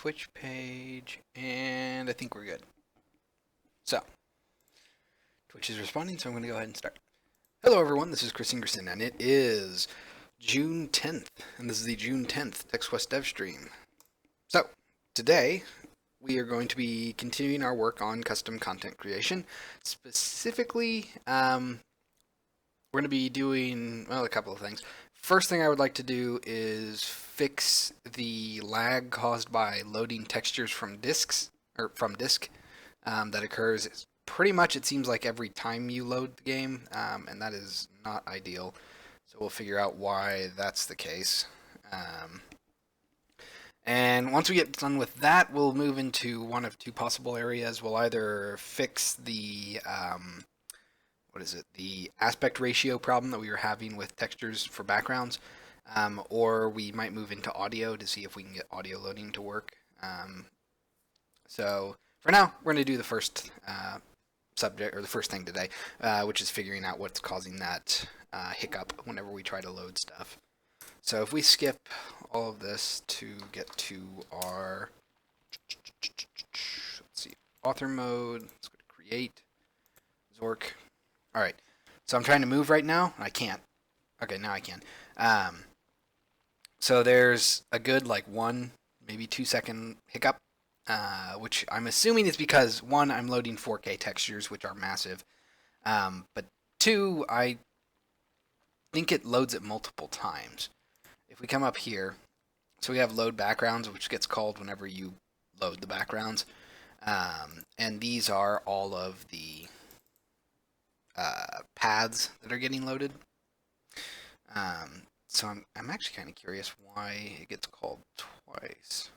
Twitch page, and I think we're good. So, Twitch is responding, so I'm going to go ahead and start. Hello everyone, this is Chris Ingerson, and it is June 10th, and this is the June 10th TextQuest Devstream. So, today, we are going to be continuing our work on custom content creation. Specifically, we're going to be doing, well, a couple of things. First thing I would like to do is fix the lag caused by loading textures from disk that occurs pretty much, it seems like, every time you load the game, and that is not ideal. So we'll figure out why that's the case. And once we get done with that, we'll move into one of two possible areas. We'll either fix the the aspect ratio problem that we were having with textures for backgrounds, or we might move into audio to see if we can get audio loading to work. So for now, we're going to do the first subject, or the first thing today, which is figuring out what's causing that hiccup whenever we try to load stuff. So if we skip all of this to get to our, let's see, author mode, let's go to create, Zork. All right, so I'm trying to move right now, and I can't. Okay, now I can. So there's a good, like, 1, maybe 2-second hiccup, which I'm assuming is because, 1, I'm loading 4K textures, which are massive, but 2, I think it loads it multiple times. If we come up here, so we have load backgrounds, which gets called whenever you load the backgrounds, and these are all of the paths that are getting loaded. So I'm actually kind of curious why it gets called twice.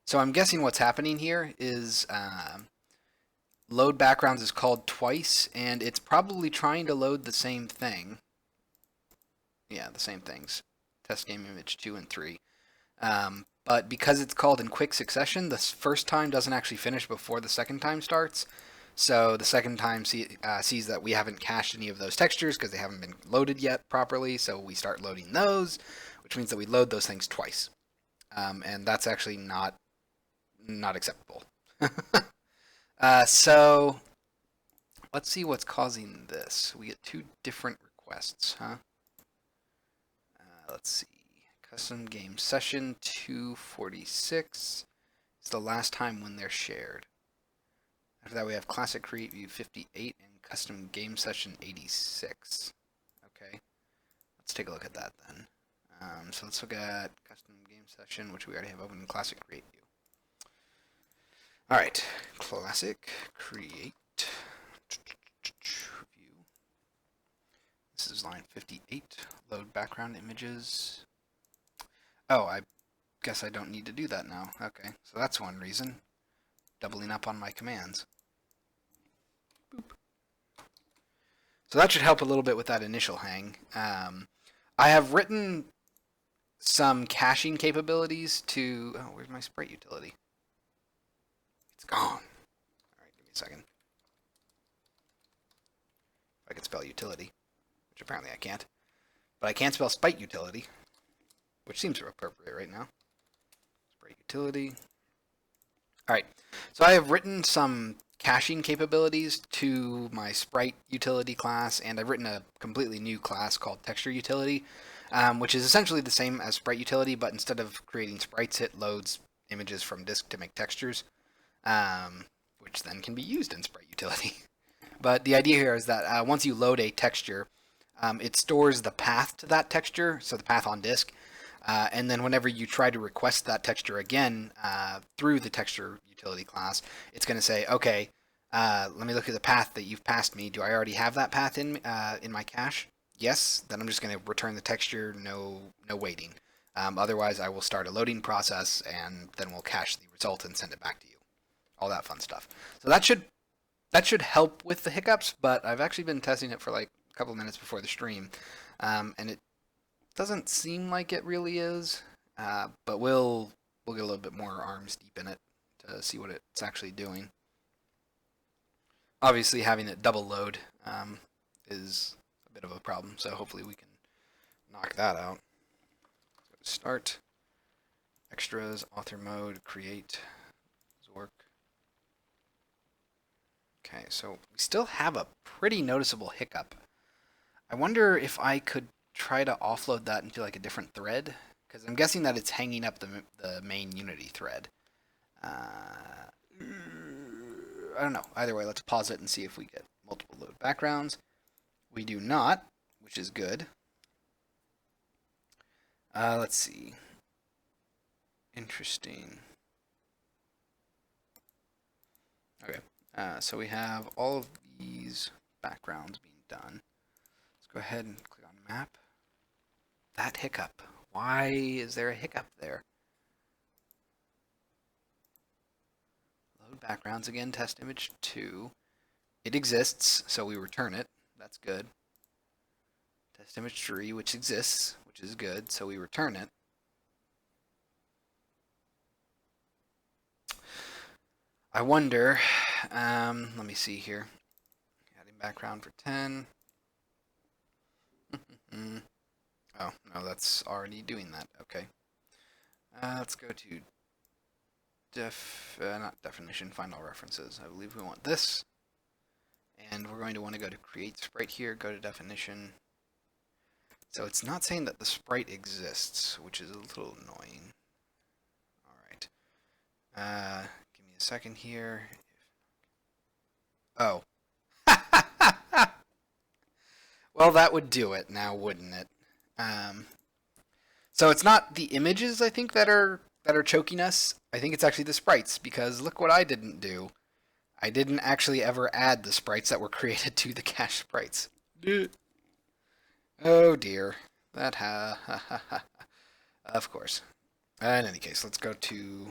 So I'm guessing what's happening here is load backgrounds is called twice, and it's probably trying to load the same thing. Yeah, the same things. Test game image 2 and 3. But because it's called in quick succession, the first time doesn't actually finish before the second time starts. So the second time sees that we haven't cached any of those textures because they haven't been loaded yet properly. So we start loading those, which means that we load those things twice. And that's actually not acceptable. So let's see what's causing this. We get 2 different requests, huh? Let's see. Custom game session 246 is the last time when they're shared. After that, we have classic create view 58 and custom game session 86. Okay, let's take a look at that then. So let's look at custom game session, which we already have open in classic create view. All right, classic create view. This is line 58. Load background images. Oh, I guess I don't need to do that now. Okay, so that's one reason. Doubling up on my commands. Boop. So that should help a little bit with that initial hang. I have written some caching capabilities to... Oh, where's my sprite utility? It's gone. Alright, give me a second. If I could spell utility, which apparently I can't. But I can spell sprite utility, which seems appropriate right now. Sprite utility. Alright, so I have written some caching capabilities to my sprite utility class, and I've written a completely new class called texture utility, which is essentially the same as sprite utility, but instead of creating sprites, it loads images from disk to make textures, which then can be used in sprite utility. But the idea here is that once you load a texture, it stores the path to that texture, so the path on disk, and then whenever you try to request that texture again through the texture utility class, it's going to say, okay, let me look at the path that you've passed me. Do I already have that path in my cache? Yes. Then I'm just going to return the texture, no waiting. Otherwise, I will start a loading process, and then we'll cache the result and send it back to you. All that fun stuff. So that should help with the hiccups, but I've actually been testing it for like a couple minutes before the stream, and it doesn't seem like it really is, but we'll get a little bit more arms deep in it to see what it's actually doing. Obviously, having it double load is a bit of a problem, so hopefully we can knock that out. Start Extras, author mode, create, Zork. Okay, so we still have a pretty noticeable hiccup. I wonder if I could try to offload that into like a different thread, because I'm guessing that it's hanging up the main Unity thread. I don't know. Either way, let's pause it and see if we get multiple load backgrounds. We do not, which is good. Let's see. Interesting. Okay. So we have all of these backgrounds being done. Let's go ahead and click on map. That hiccup. Why is there a hiccup there? Load backgrounds again, test image 2. It exists, so we return it. That's good. Test image 3, which exists, which is good, so we return it. I wonder, let me see here. Adding background for 10. Oh, no, that's already doing that. Okay. Let's go to not definition, find all references. I believe we want this. And we're going to want to go to create sprite here, go to definition. So it's not saying that the sprite exists, which is a little annoying. All right. Give me a second here. Oh. Well, that would do it now, wouldn't it? So it's not the images, I think, that are choking us. I think it's actually the sprites, because look what I didn't do. I didn't actually ever add the sprites that were created to the cache sprites. Oh dear. That of course. In any case, let's go to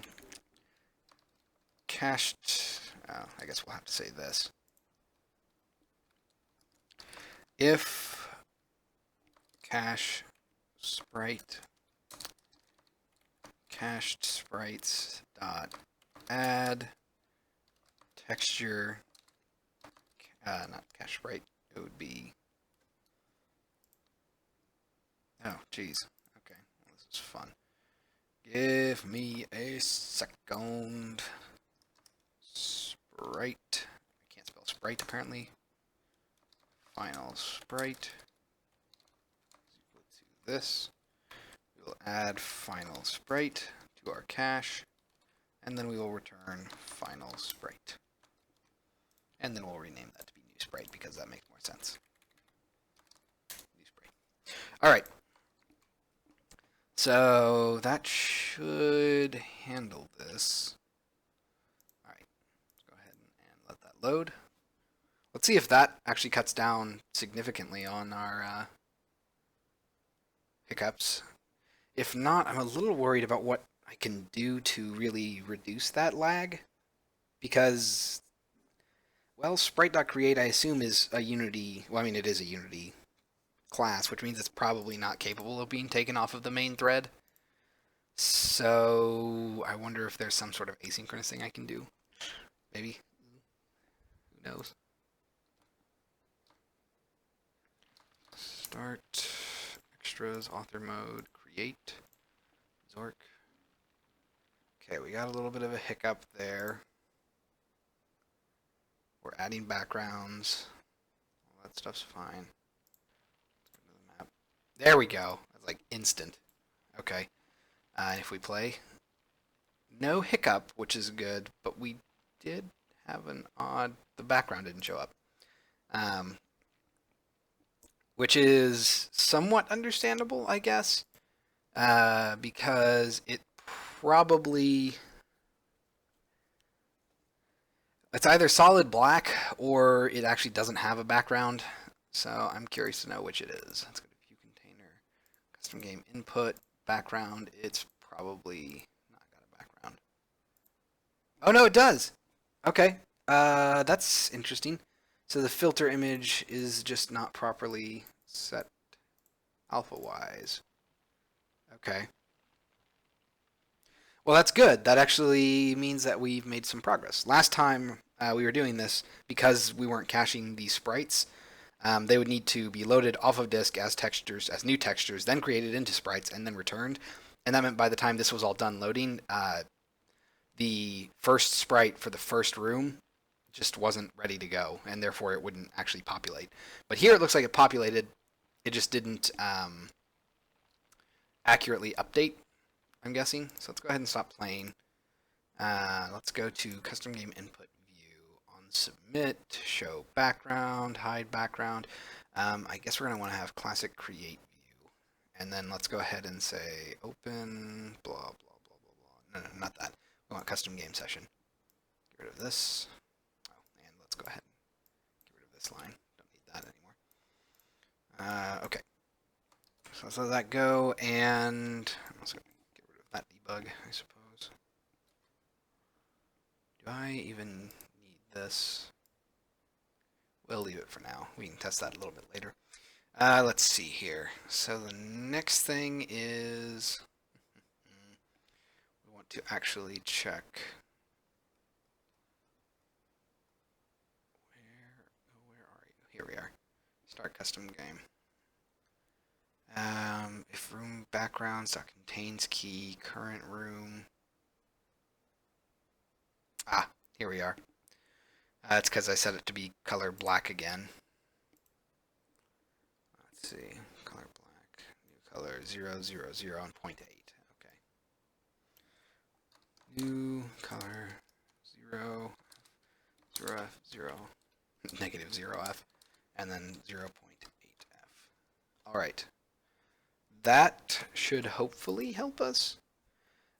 cached. Oh, I guess we'll have to say this. If cache sprite cached sprites dot add texture, not cache sprite, it would be, oh geez, okay, well, this is fun. Give me a second. Sprite, I can't spell sprite apparently. Final sprite is equal to this. We will add final sprite to our cache, and then we will return final sprite. And then we'll rename that to be new sprite because that makes more sense. New sprite. All right. So that should handle this. All right. Let's go ahead and let that load. Let's see if that actually cuts down significantly on our hiccups. If not, I'm a little worried about what I can do to really reduce that lag. Because, well, sprite.create I assume is a Unity, well, I mean, it is a Unity class, which means it's probably not capable of being taken off of the main thread. So I wonder if there's some sort of asynchronous thing I can do. Maybe. Who knows? Start, extras, author mode, create, Zork. Okay, we got a little bit of a hiccup there. We're adding backgrounds. All that stuff's fine. Let's go to the map. There we go. That's like instant. Okay. And if we play, no hiccup, which is good, but we did have an odd, the background didn't show up. Which is somewhat understandable, I guess, because it probably, it's either solid black or it actually doesn't have a background. So I'm curious to know which it is. Let's go to view container, custom game input, background. It's probably not got a background. Oh no, it does. Okay, that's interesting. So the filter image is just not properly set alpha-wise. Okay. Well, that's good. That actually means that we've made some progress. Last time we were doing this, because we weren't caching these sprites, they would need to be loaded off of disk as textures, as new textures, then created into sprites, and then returned. and that meant by the time this was all done loading, the first sprite for the first room just wasn't ready to go, and therefore it wouldn't actually populate. But here it looks like it populated. It just didn't accurately update, I'm guessing. So let's go ahead and stop playing. Let's go to custom game input view on submit, show background, hide background. I guess we're going to want to have classic create view. And then let's go ahead and say open, blah, blah, blah, blah, blah. No, not that. We want custom game session. Get rid of this. Oh, and let's go ahead and get rid of this line. Don't need that anymore. Okay. So let's let that go, and I'm also going to get rid of that debug, I suppose. Do I even need this? We'll leave it for now. We can test that a little bit later. Let's see here. So the next thing is we want to actually check where are you? Here we are. Start custom game. If room backgrounds contains key current room. Ah, here we are. It's because I set it to be color black again. Let's see, color black, new color 000 and 0.8. Okay. New color 0, negative 0f, and then 0.8f. All right. That should hopefully help us.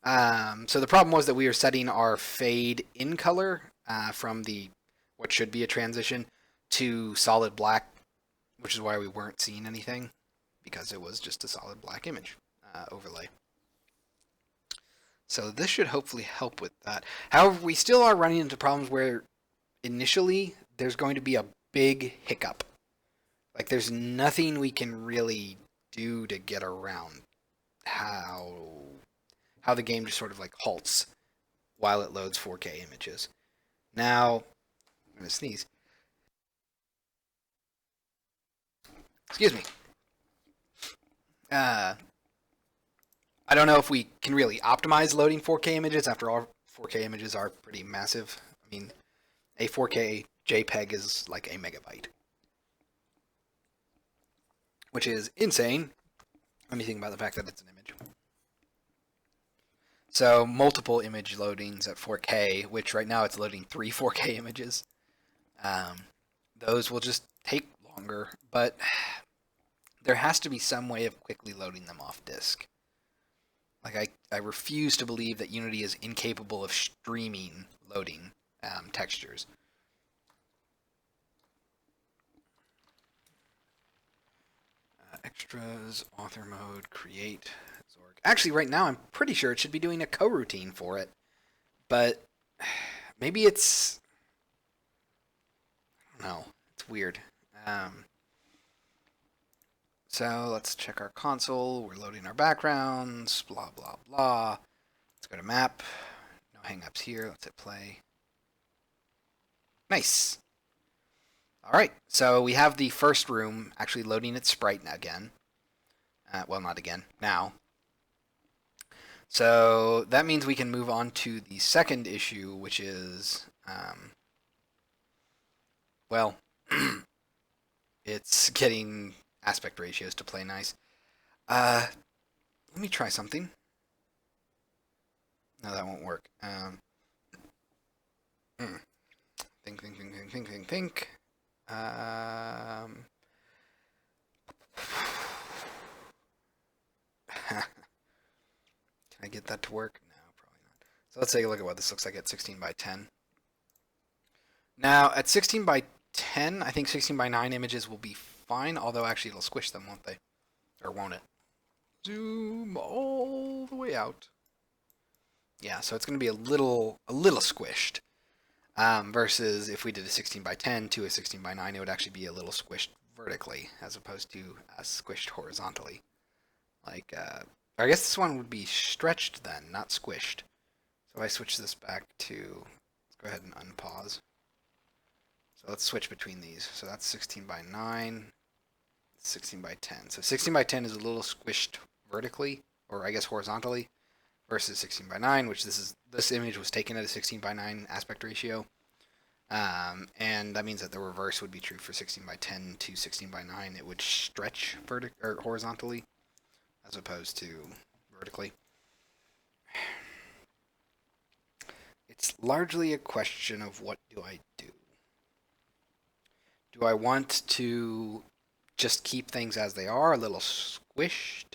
So the problem was that we were setting our fade in color from the what should be a transition to solid black, which is why we weren't seeing anything, because it was just a solid black image overlay. So this should hopefully help with that. However, we still are running into problems where initially there's going to be a big hiccup. Like there's nothing we can really do to get around how the game just sort of like halts while it loads 4K images. Now, I'm going to sneeze. Excuse me. I don't know if we can really optimize loading 4K images. After all, 4K images are pretty massive. I mean, a 4K JPEG is like a megabyte, which is insane when you think about the fact that it's an image. So multiple image loadings at 4K, which right now it's loading 3 4K images. Those will just take longer, but there has to be some way of quickly loading them off disk. Like I refuse to believe that Unity is incapable of streaming loading textures. Extras, author mode, create, Zorg. Actually, right now I'm pretty sure it should be doing a coroutine for it, but maybe it's, I don't know, it's weird. So let's check our console. We're loading our backgrounds, blah, blah, blah. Let's go to map. No hangups here. Let's hit play. Nice. All right, so we have the first room actually loading its sprite again. Well, not again, now. So that means we can move on to the second issue, which is, well, it's getting aspect ratios to play nice. Let me try something. No, that won't work. Think. Can I get that to work? No, probably not. So let's take a look at what this looks like at 16 by 10. Now, at 16 by 10, I think 16 by 9 images will be fine, although actually it'll squish them, won't they? Or won't it? Zoom all the way out. Yeah, so it's going to be a little squished. Versus if we did a 16 by 10 to a 16 by 9, it would actually be a little squished vertically as opposed to squished horizontally. Like, I guess this one would be stretched then, not squished. So if I switch this back to, let's go ahead and unpause. So let's switch between these. So that's 16 by 9, 16 by 10. So 16 by 10 is a little squished vertically, or I guess horizontally, versus 16 by 9, which this image was taken at a 16 by 9 aspect ratio. And that means that the reverse would be true for 16 by 10 to 16 by 9. It would stretch or horizontally as opposed to vertically. It's largely a question of what do I do. Do I want to just keep things as they are, a little squished?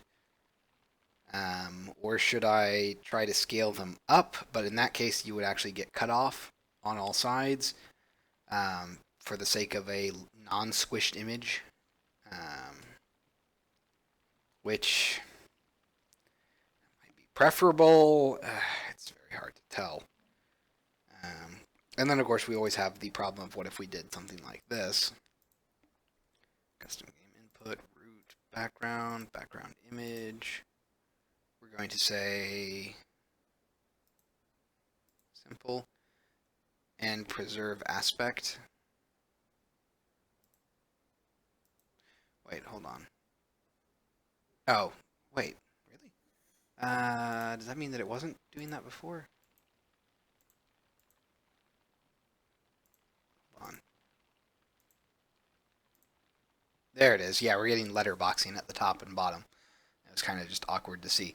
Or should I try to scale them up? But in that case, you would actually get cut off on all sides for the sake of a non-squished image, which might be preferable. It's very hard to tell. And then, of course, we always have the problem of what if we did something like this. Custom game input, root, background image. We're going to say simple and preserve aspect. Wait, hold on. Oh, wait, really? Does that mean that it wasn't doing that before? Hold on. There it is. Yeah, we're getting letterboxing at the top and bottom. It was kind of just awkward to see.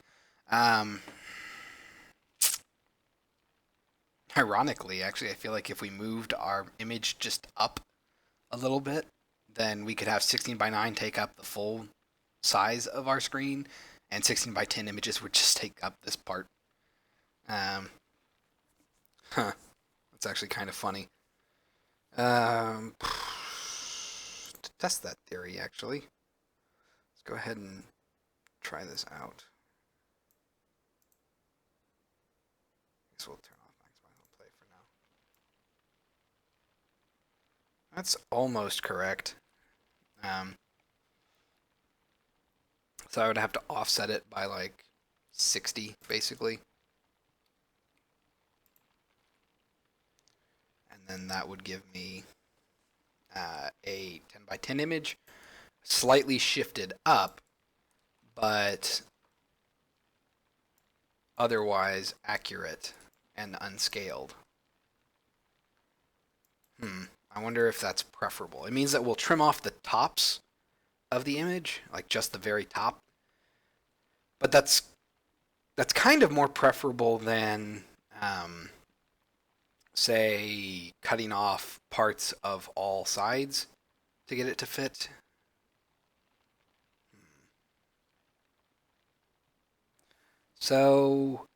Ironically, actually, I feel like if we moved our image just up a little bit, then we could have 16 by 9 take up the full size of our screen, and 16 by 10 images would just take up this part. That's actually kind of funny. To test that theory, actually, let's go ahead and try this out. I guess we'll turn off maximize play for now. That's almost correct. So I would have to offset it by like 60, basically. And then that would give me a 10 by 10 image, slightly shifted up, but otherwise accurate and unscaled. I wonder if that's preferable. It means that we'll trim off the tops of the image, like just the very top. But that's kind of more preferable than, say, cutting off parts of all sides to get it to fit. So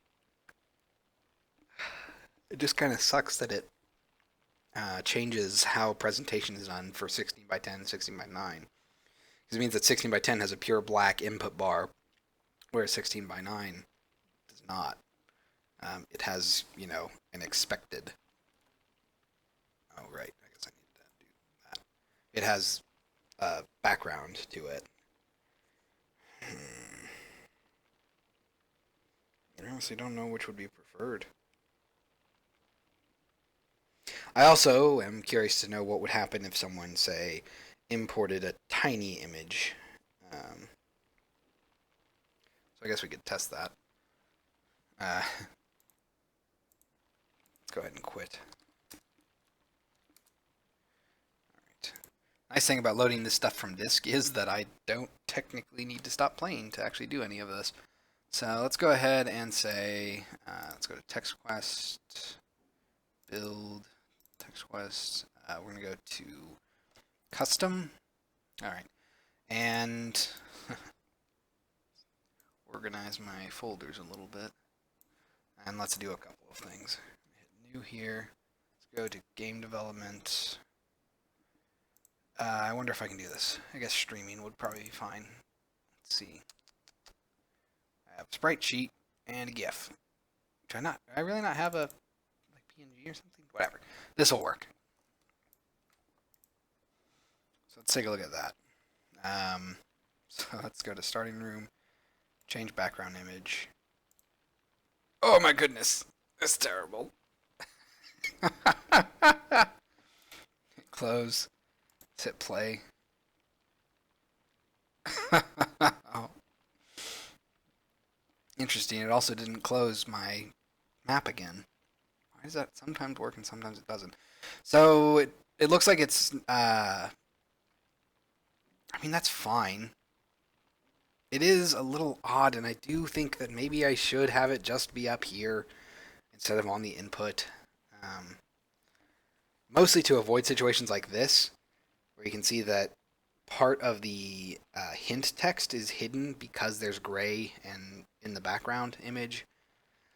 it just kind of sucks that it changes how presentation is done for 16 by 10 and 16 by 9. Because it means that 16 by 10 has a pure black input bar, whereas 16 by 9 does not. It has, an expected. Oh, right. I guess I need to do that. It has a background to it. I honestly don't know which would be preferred. I also am curious to know what would happen if someone, say, imported a tiny image. So I guess we could test that. Let's go ahead and quit. Alright. Nice thing about loading this stuff from disk is that I don't technically need to stop playing to actually do any of this. So let's go ahead and say, let's go to TextQuest, build, TextQuest. We're going to go to custom. Alright. And organize my folders a little bit. And let's do a couple of things. Hit new here. Let's go to game development. I wonder if I can do this. I guess streaming would probably be fine. Let's see. I have a sprite sheet and a GIF. Do I really not have a like PNG or something? Whatever. This will work. So let's take a look at that. So let's go to starting room, change background image. Oh my goodness, that's terrible. Close. Let's hit play. Oh. Interesting. It also didn't close my map again. Why does that sometimes work and sometimes it doesn't? So it looks like it's. I mean, that's fine. It is a little odd, and I do think that maybe I should have it just be up here instead of on the input. Um, Mostly to avoid situations like this, where you can see that part of the hint text is hidden because there's gray and in the background image.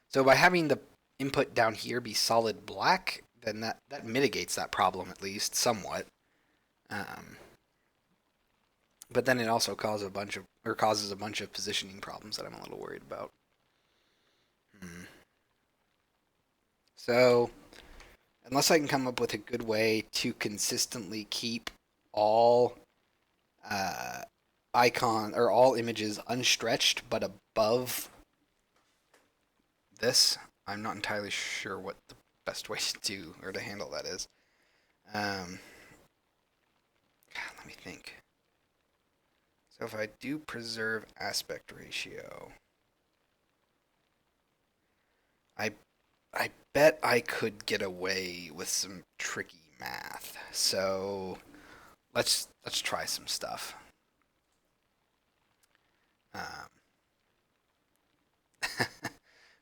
So by having the input down here be solid black, then that mitigates that problem at least somewhat. Um, but then it also causes a bunch of positioning problems that I'm a little worried about. So unless I can come up with a good way to consistently keep all all images unstretched but above this, I'm not entirely sure what the best way to do or to handle that is. Let me think. So if I do preserve aspect ratio, I bet I could get away with some tricky math. So let's try some stuff.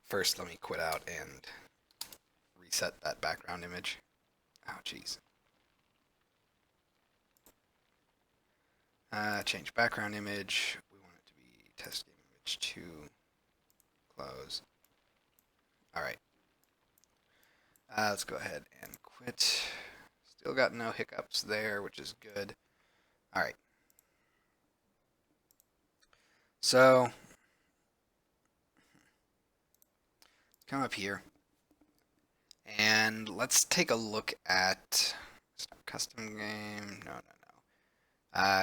First, let me quit out and reset that background image. Oh, jeez. Change background image. We want it to be test game image 2. Close. All right. Let's go ahead and quit. Still got no hiccups there, which is good. All right. So come up here and let's take a look at custom game. No.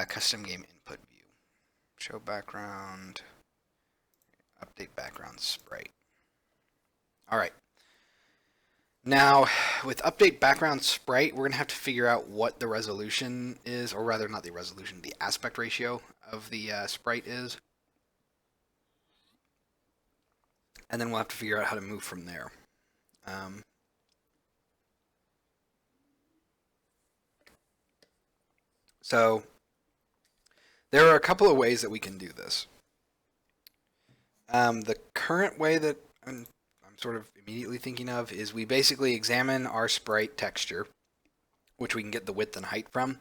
Custom game input view. Show background. Update background sprite. All right. Now, with update background sprite, we're going to have to figure out what the resolution is, or rather not the resolution, the aspect ratio of the sprite is. And then we'll have to figure out how to move from there. So there are a couple of ways that we can do this. The current way that I'm sort of immediately thinking of is we basically examine our sprite texture, which we can get the width and height from.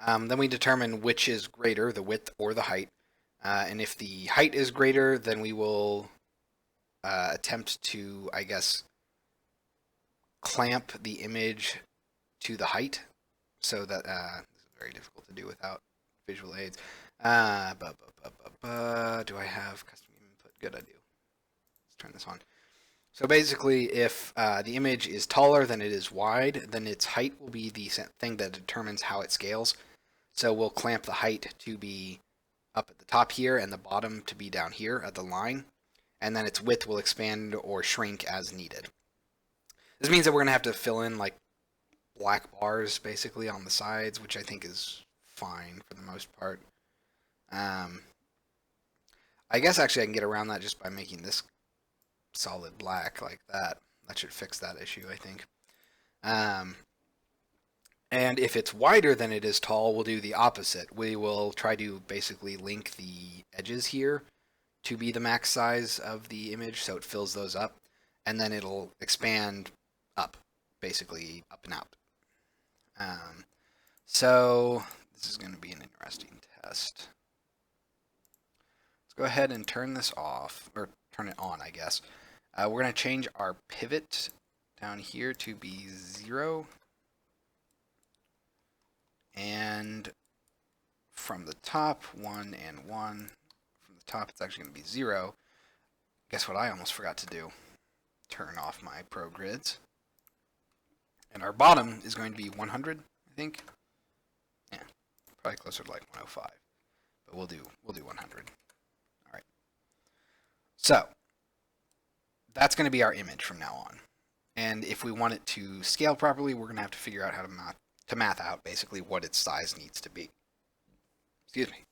Then we determine which is greater, the width or the height. And if the height is greater, then we will attempt to, I guess, clamp the image to the height so that this is very difficult to do without visual aids. Do I have custom input? Good, I do. Let's turn this on. So basically, if the image is taller than it is wide, then its height will be the thing that determines how it scales. So we'll clamp the height to be up at the top here and the bottom to be down here at the line. And then its width will expand or shrink as needed. This means that we're going to have to fill in like black bars basically on the sides, which I think is fine for the most part. I guess actually I can get around that just by making this solid black like that. That should fix that issue, I think. And if it's wider than it is tall, we'll do the opposite. We will try to basically link the edges here to be the max size of the image so it fills those up. And then it'll expand up, basically up and out. So this is going to be an interesting test. Let's go ahead and turn this off, or turn it on, I guess. We're going to change our pivot down here to be 0. And from the top, 1 and 1. From the top, it's actually going to be 0. Guess what I almost forgot to do? Turn off my pro grids. And our bottom is going to be 100, I think. Yeah, probably closer to like 105. But we'll do 100. All right. So that's going to be our image from now on. And if we want it to scale properly, we're going to have to figure out how to math out basically what its size needs to be. Excuse me.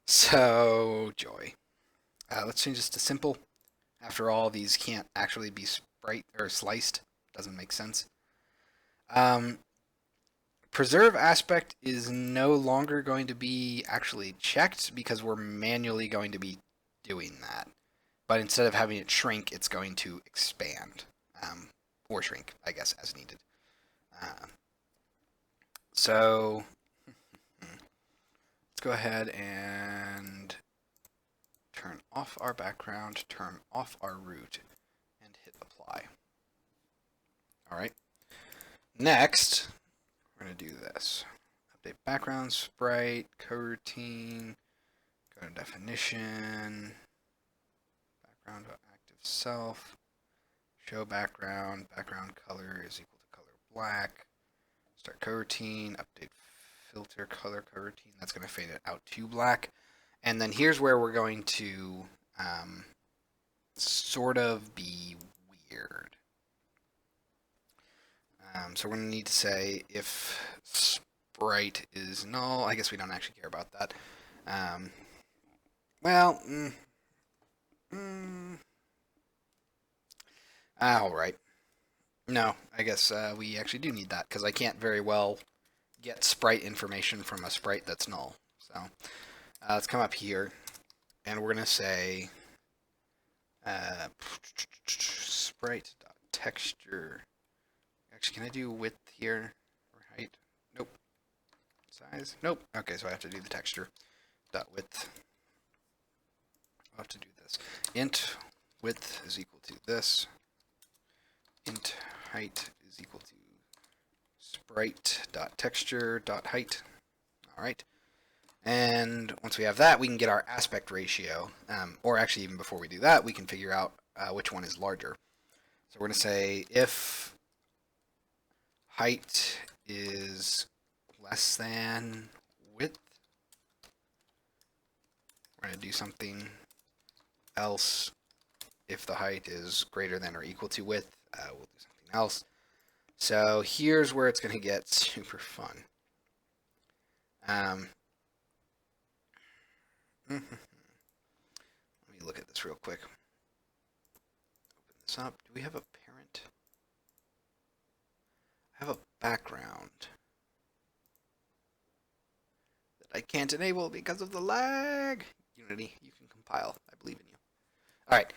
So, joy. Let's change this to simple. After all, these can't actually be sprite or sliced. Doesn't make sense. Preserve aspect is no longer going to be actually checked because we're manually going to be doing that. But instead of having it shrink, it's going to expand. Or shrink, I guess, as needed. So let's go ahead and turn off our background, turn off our root, and hit apply. All right. Next, we're going to do this. Update background, sprite, coroutine, go to definition, background active self, show background, background color is equal to color black, start coroutine, update filter color coroutine, that's going to fade it out to black. And then here's where we're going to sort of be weird. So we're going to need to say if sprite is null. I guess we don't actually care about that. All right. No, I guess we actually do need that because I can't very well get sprite information from a sprite that's null. So let's come up here and we're going to say sprite.texture. Actually, can I do width here or height? Nope. Size? Nope. Okay, so I have to do the texture dot width. I'll have to do this. Int width is equal to this. Int height is equal to sprite.texture.height. All right. And once we have that, we can get our aspect ratio. Or actually, even before we do that, we can figure out which one is larger. So we're going to say if height is less than width, we're going to do something else. If the height is greater than or equal to width, we'll do something else. So here's where it's going to get super fun. Let me look at this real quick. Open this up. Do we have a parent? I have a background that I can't enable because of the lag. Unity, you can compile. I believe in you. All right,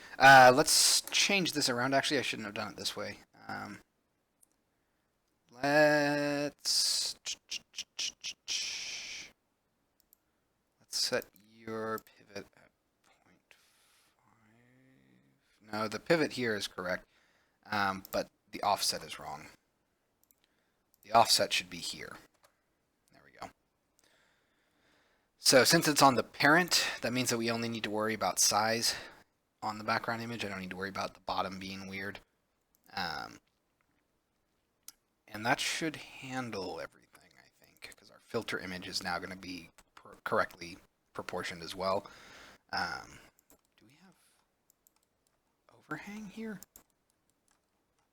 let's change this around. Actually, I shouldn't have done it this way. Let's set your pivot at 0.5. No, the pivot here is correct, but the offset is wrong. The offset should be here. There we go. So since it's on the parent, that means that we only need to worry about size on the background image. I don't need to worry about the bottom being weird. And that should handle everything, I think, because our filter image is now going to be correctly proportioned as well. Do we have overhang here? Or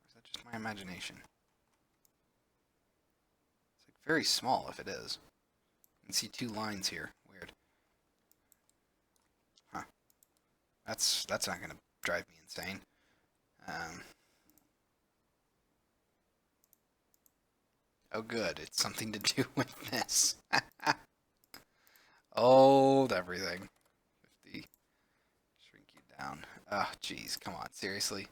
is that just my imagination? It's like very small if it is. You can see two lines here. Weird. Huh. That's not going to drive me insane. Oh, good. It's something to do with this. Old everything. 50. Shrink you down. Oh, jeez. Come on. Seriously?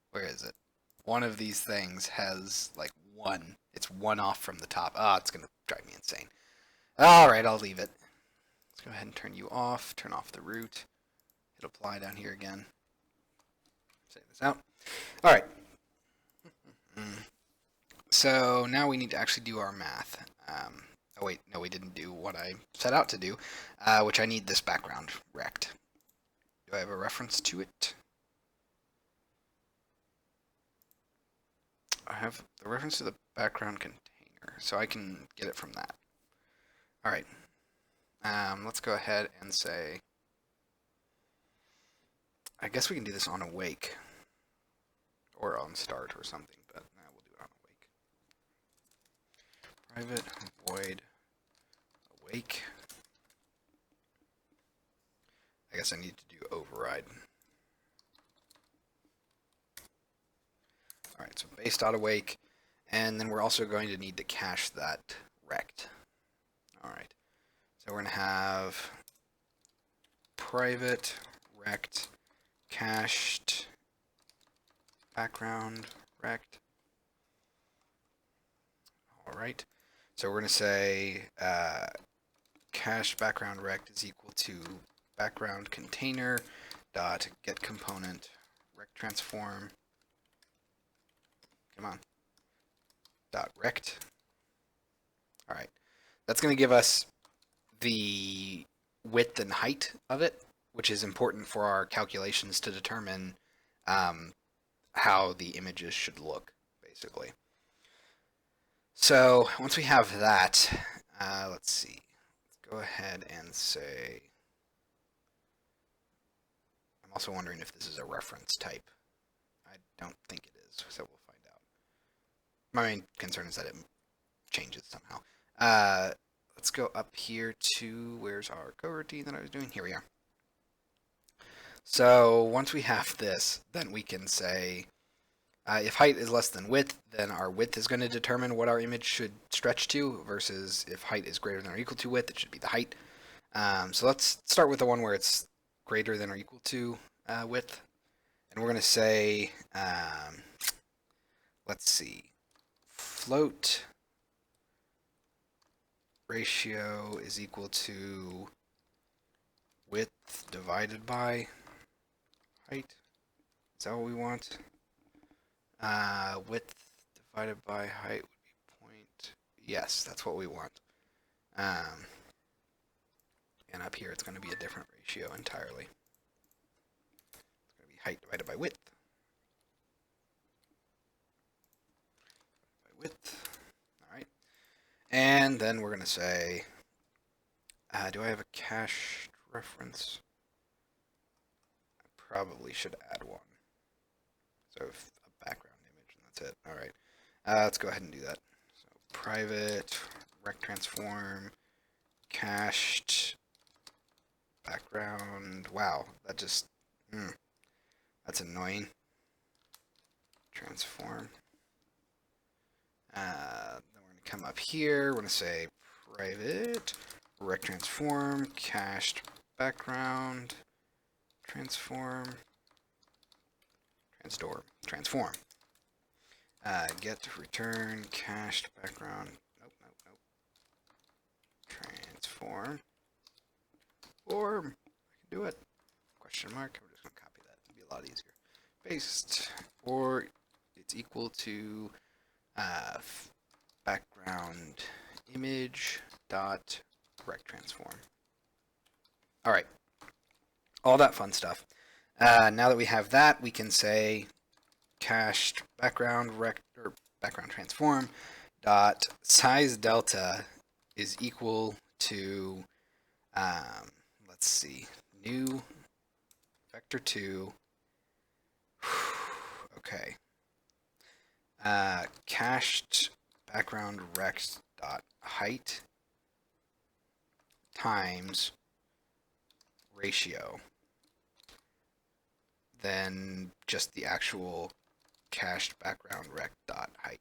Where is it? One of these things has, like, one. It's one off from the top. Ah, it's going to drive me insane. All right, I'll leave it. Let's go ahead and turn you off. Turn off the root. Hit apply down here again. Save this out. All right. So now we need to actually do our math. Oh wait, no, we didn't do what I set out to do, which I need this background rect. Do I have a reference to it? I have the reference to the background container, so I can get it from that. All right. Let's go ahead and say, I guess we can do this on awake or on start or something, but we'll do it on awake. Private void awake. I guess I need to do override. All right, so base.awake, and then we're also going to need to cache that rect. All right, so we're going to have private rect cached background rect. All right, so we're going to say cache background rect is equal to background container dot get component rect transform. Come on. Dot rect. All right, that's going to give us the width and height of it, which is important for our calculations to determine how the images should look, basically. So once we have that, let's see. Let's go ahead and say, I'm also wondering if this is a reference type. I don't think it is, so we'll find out. My main concern is that it changes somehow. Let's go up here to, where's our coroutine that I was doing? Here we are. So once we have this, then we can say if height is less than width, then our width is going to determine what our image should stretch to, versus if height is greater than or equal to width, it should be the height. So let's start with the one where it's greater than or equal to width. And we're going to say, let's see, float ratio is equal to width divided by height. Is that what we want? Width divided by height would be point. Yes, that's what we want. And up here it's going to be a different ratio entirely. It's going to be height divided by width. All right. And then we're going to say, do I have a cached reference? I probably should add one. So a background image, and that's it. All right. Let's go ahead and do that. So private rect transform cached background. Wow, that just, that's annoying. Transform. Then we're going to come up here. We're going to say private rect transform cached background transform. Get return cached background. Nope. Transform. Or I can do it. Question mark. I'm just going to copy that. It'll be a lot easier. Paste. Or it's equal to background image dot rect transform. All right. All that fun stuff. Now that we have that, we can say cached background rect or background transform dot size delta is equal to let's see, new vector 2. Okay. Cached background rect dot height times ratio, then just the actual cached background rect dot height.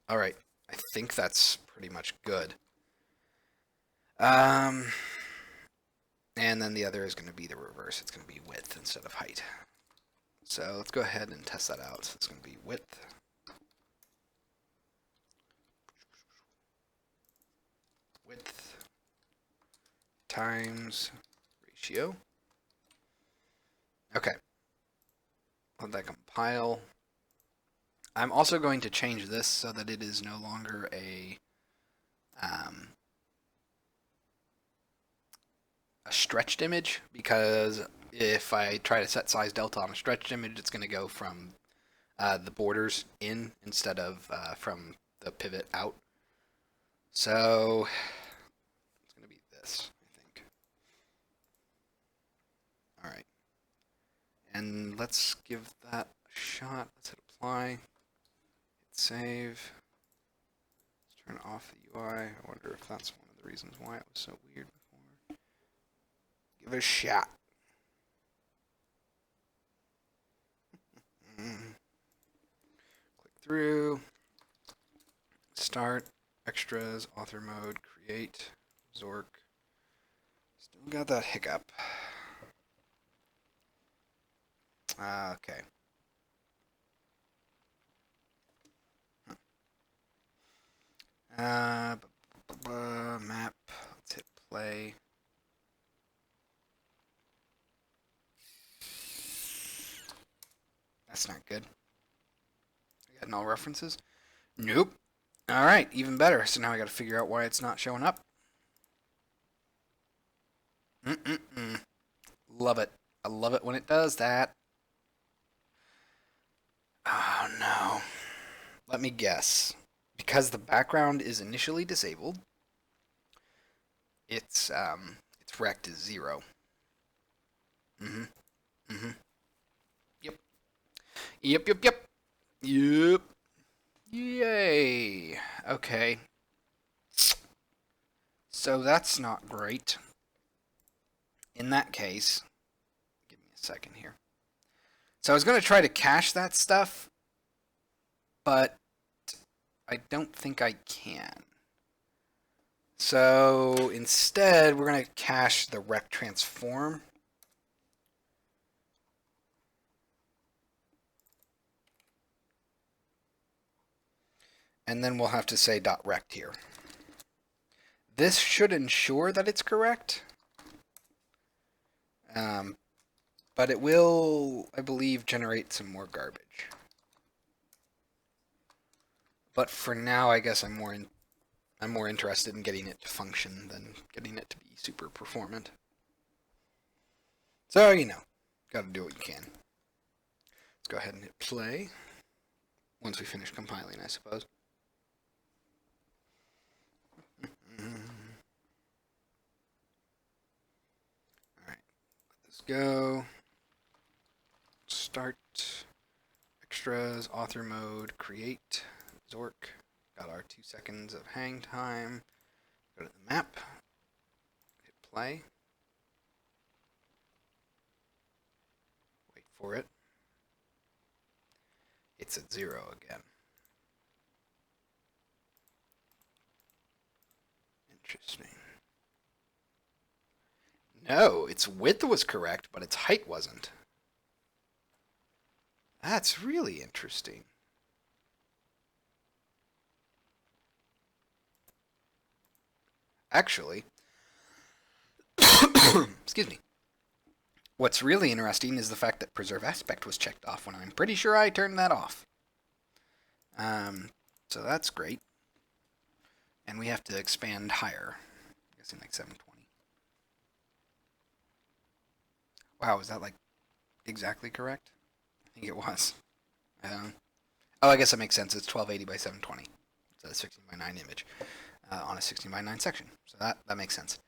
All right, I think that's pretty much good. And then the other is going to be the reverse. It's going to be width instead of height. So let's go ahead and test that out. So it's going to be width times ratio. Okay. Let that compile. I'm also going to change this so that it is no longer a stretched image, because if I try to set size delta on a stretched image, it's going to go from the borders in instead of from the pivot out. So it's going to be this, I think. All right. And let's give that a shot. Let's hit apply. Hit save. Let's turn off the UI. I wonder if that's one of the reasons why it was so weird before. Give it a shot. Click through. Start. Extras. Author mode. Create. Zork. Still got that hiccup. Okay. Map. Let's hit play. That's not good. I got null references. Nope. Alright, even better. So now I gotta figure out why it's not showing up. Love it. I love it when it does that. Oh no. Let me guess. Because the background is initially disabled, its rect is 0. Yep. Yep. Yay. Okay. So that's not great. In that case, give me a second here. So I was going to try to cache that stuff, but I don't think I can. So instead, we're going to cache the rect transform. And then we'll have to say .rect here. This should ensure that it's correct. But it will, I believe, generate some more garbage. But for now, I guess I'm more interested in getting it to function than getting it to be super performant. So, you know, gotta do what you can. Let's go ahead and hit play. Once we finish compiling, I suppose. Alright, let this go. Start. Extras, author mode, create, Zork. Got our 2 seconds of hang time. Go to the map. Hit play. Wait for it. It's at 0 again. Interesting. No, its width was correct, but its height wasn't. That's really interesting. Actually, excuse me. What's really interesting is the fact that preserve aspect was checked off when I'm pretty sure I turned that off. So that's great. And we have to expand higher. I'm guessing like 720. Wow, is that like exactly correct? I think it was. Oh, I guess that makes sense. It's 1280 by 720. It's a 16 by 9 image on a 16 by 9 section. So that makes sense.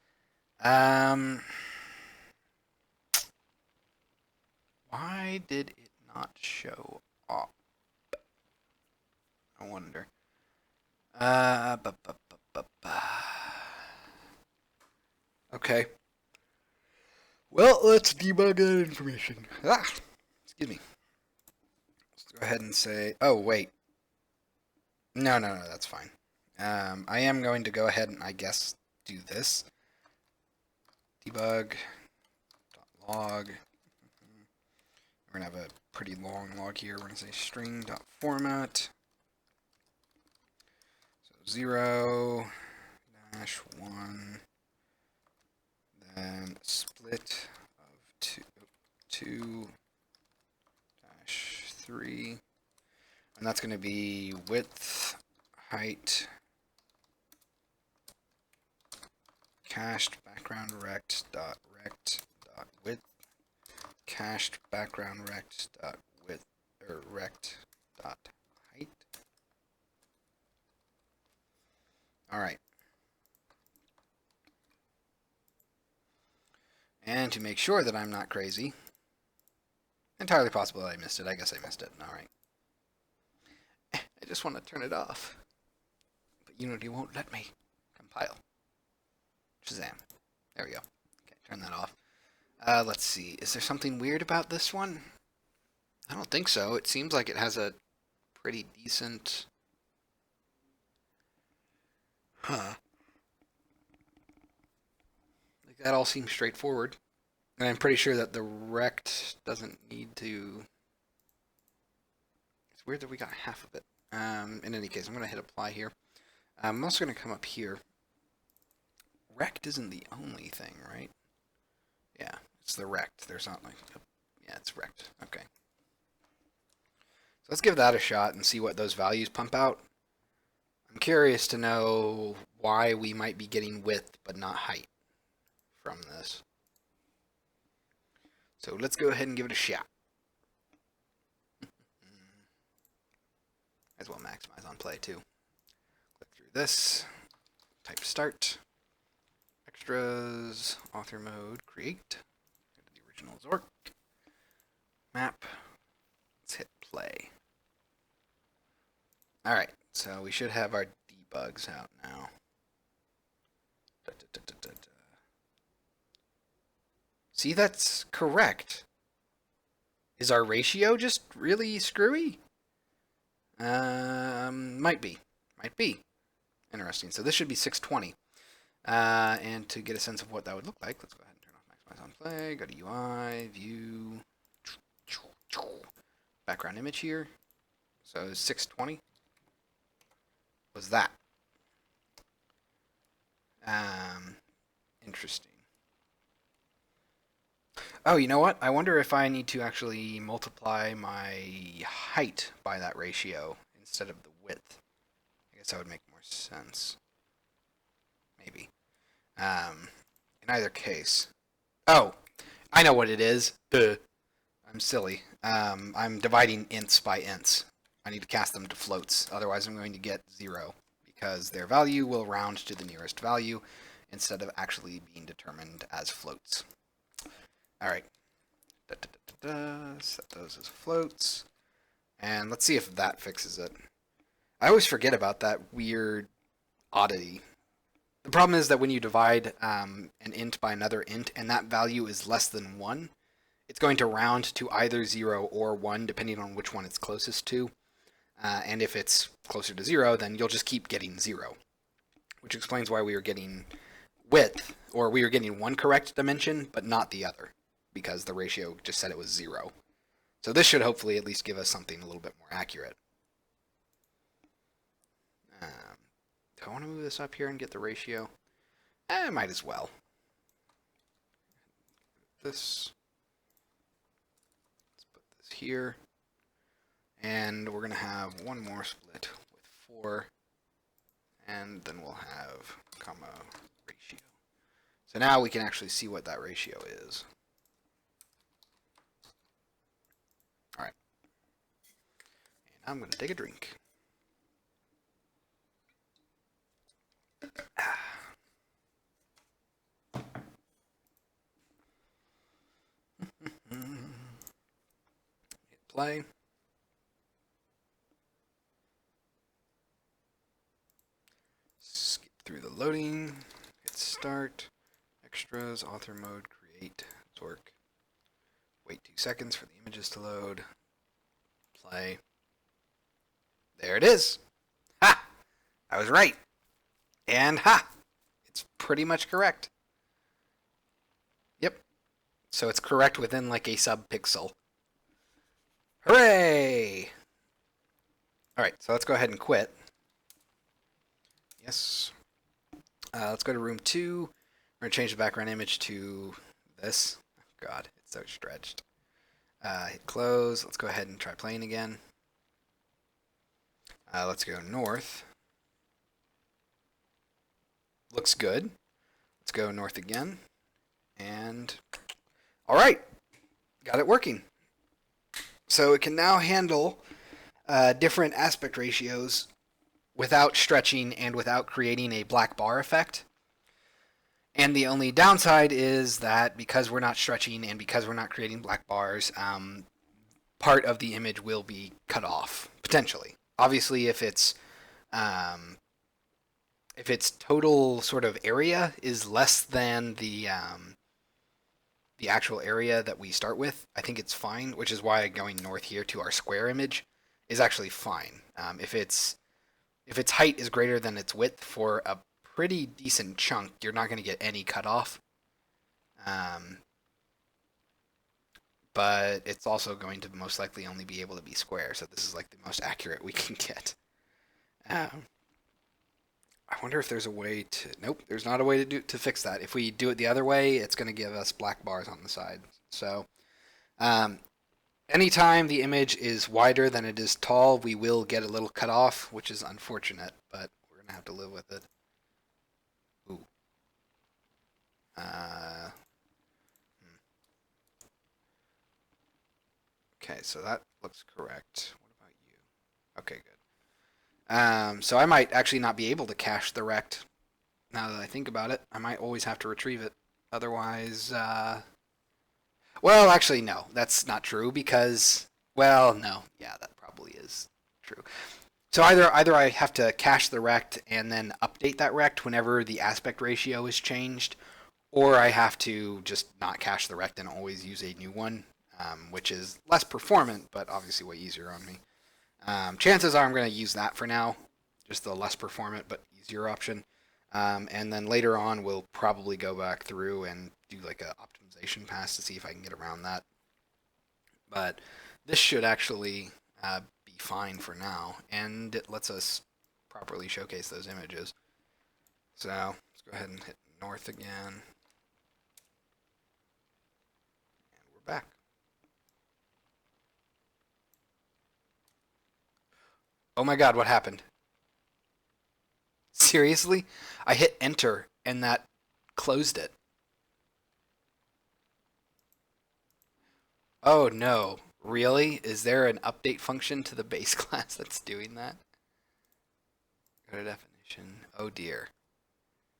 Why did it not show up? I wonder. Okay. Well, let's debug that information. Excuse me. Let's go ahead and say, oh, wait. No, that's fine. I am going to go ahead and, I guess, do this. Debug.log. We're going to have a pretty long log here. We're going to say string.format. So 0-1. Then split of 2-3. And that's going to be width, height, cached background rect dot width, cached background rect dot width or rect dot height. All right. And to make sure that I'm not crazy, entirely possible that I missed it. I guess I missed it. All right. I just want to turn it off. But Unity won't let me compile. Shazam. There we go. Okay, turn that off. Let's see. Is there something weird about this one? I don't think so. It seems like it has a pretty decent... Huh. Like that all seems straightforward. And I'm pretty sure that the rect doesn't need to... It's weird that we got half of it. In any case, I'm going to hit apply here. I'm also going to come up here. Rect isn't the only thing, right? Yeah, it's the rect. There's not like... Yeah, it's rect. Okay. So let's give that a shot and see what those values pump out. I'm curious to know why we might be getting width but not height from this. So let's go ahead and give it a shot. As well maximize on play too. Click through this, type start, extras, author mode, create, go to the original Zork, map, let's hit play. Alright, so we should have our debugs out now. See, that's correct. Is our ratio just really screwy? Might be. Might be. Interesting. So this should be 620. And to get a sense of what that would look like, let's go ahead and turn off Maximize on Play. Go to UI, View, background image here. So 620 was that. Interesting. Oh, you know what? I wonder if I need to actually multiply my height by that ratio instead of the width. I guess that would make more sense. Maybe. In either case. Oh, I know what it is. Duh. I'm silly. I'm dividing ints by ints. I need to cast them to floats. Otherwise, I'm going to get 0 because their value will round to the nearest value instead of actually being determined as floats. Alright, set those as floats, and let's see if that fixes it. I always forget about that weird oddity. The problem is that when you divide an int by another int, and that value is less than 1, it's going to round to either 0 or 1, depending on which one it's closest to. And if it's closer to 0, then you'll just keep getting 0, which explains why we are getting width, or we are getting one correct dimension, but not the other, because the ratio just said it was 0. So this should hopefully at least give us something a little bit more accurate. Do I want to move this up here and get the ratio? I might as well. Let's put this here. And we're going to have one more split with 4. And then we'll have comma ratio. So now we can actually see what that ratio is. Alright. And I'm going to take a drink. Hit play. Skip through the loading. Hit start. Extras, author mode, create, Zork. Wait 2 seconds for the images to load. Play. There it is. Ha! I was right. And ha! It's pretty much correct. Yep. So it's correct within like a sub-pixel. Hooray! Alright, so let's go ahead and quit. Yes. Let's go to room 2. We're going to change the background image to this. Oh God, it's so stretched. Hit close. Let's go ahead and try playing again. Let's go north. Looks good. Let's go north again. And alright, got it working. So it can now handle different aspect ratios without stretching and without creating a black bar effect. And the only downside is that because we're not stretching and because we're not creating black bars, part of the image will be cut off, potentially. Obviously, if it's if its total sort of area is less than the actual area that we start with, I think it's fine, which is why going north here to our square image is actually fine. If its height is greater than its width for a pretty decent chunk, you're not going to get any cutoff. But it's also going to most likely only be able to be square, so this is like the most accurate we can get. I wonder if there's a way to... Nope, there's not a way to fix that. If we do it the other way, it's going to give us black bars on the side. So, anytime the image is wider than it is tall, we will get a little cut off, which is unfortunate, but we're going to have to live with it. Ooh. Okay, so that looks correct. What about you? Okay, good. So I might actually not be able to cache the rect. Now that I think about it, I might always have to retrieve it. Otherwise, well, actually, no, that's not true because, well, no, yeah, that probably is true. So either I have to cache the rect and then update that rect whenever the aspect ratio is changed, or I have to just not cache the rect and always use a new one, which is less performant, but obviously way easier on me. Chances are I'm going to use that for now, just the less performant but easier option. And then later on, we'll probably go back through and do like a optimization pass to see if I can get around that. But this should actually be fine for now, and it lets us properly showcase those images. So let's go ahead and hit north again. And we're back. Oh my god, what happened? Seriously? I hit enter and that closed it. Oh no. Really? Is there an update function to the base class that's doing that? Go to definition. Oh dear.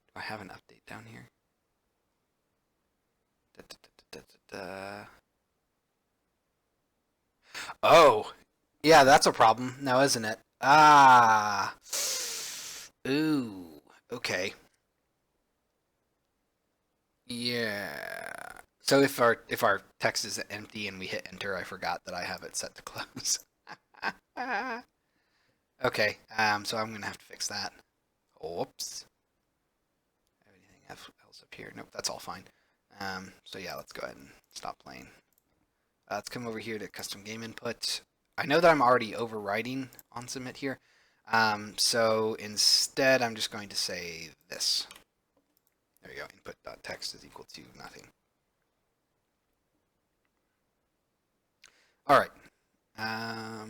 Do I have an update down here? Oh. Yeah, that's a problem now, isn't it? Ah. Ooh. Okay. Yeah. So if our text is empty and we hit enter, I forgot that I have it set to close. Okay. So I'm gonna have to fix that. Whoops. Have anything else up here? Nope, that's all fine. So yeah, let's go ahead and stop playing. Let's come over here to custom game input. I know that I'm already overriding on submit here. So instead, I'm just going to say this. There you go. Input.text is equal to nothing. All right. I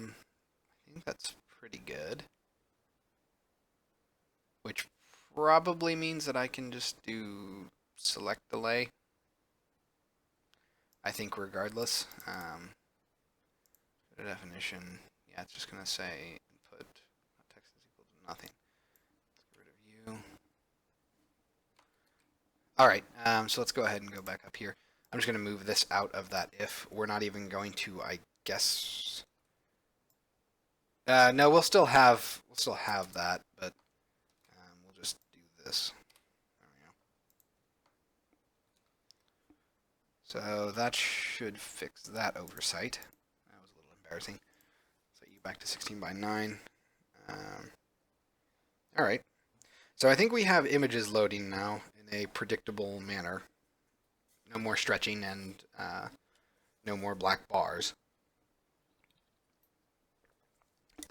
think that's pretty good. Which probably means that I can just do select delay. I think regardless. The definition, yeah, it's just going to say input text is equal to nothing. Let's get rid of you. All right, so let's go ahead and go back up here. I'm just going to move this out of that if. We're not even going to, I guess. No, we'll still have that, but we'll just do this. There we go. So that should fix that oversight. That was a little embarrassing. Set you back to 16 by 9. All right. So I think we have images loading now in a predictable manner. No more stretching and no more black bars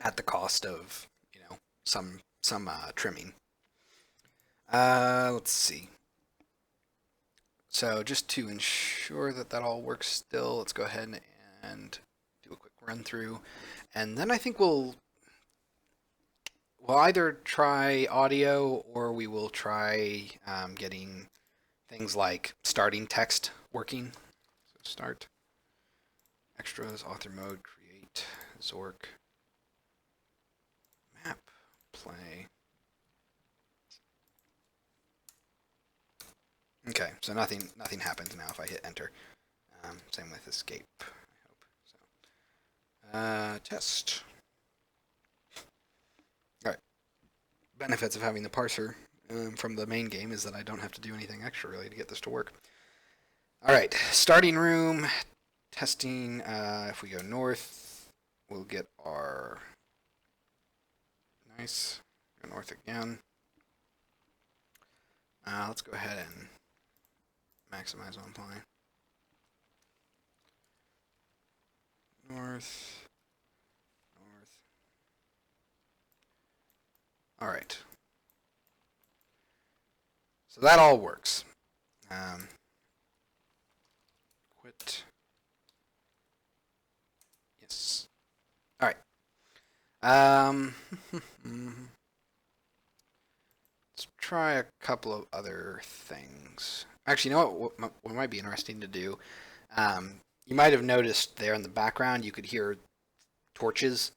at the cost of, you know, some trimming. Let's see. So just to ensure that that all works still, let's go ahead and do a quick run through, and then I think we'll either try audio or we will try getting things like starting text working. So start, extras, author mode, create, Zork, map, play. Okay, so nothing happens now if I hit enter. Same with escape, I hope. So, test. All right. Benefits of having the parser. from the main game is that I don't have to do anything extra really to get this to work. All right, starting room, testing. If we go north, we'll get our nice. Go north again. Let's go ahead and maximize on play. North. All right. So that all works. Quit. Yes. All right. Let's try a couple of other things. Actually, you know what might be interesting to do? You might have noticed there in the background you could hear torches,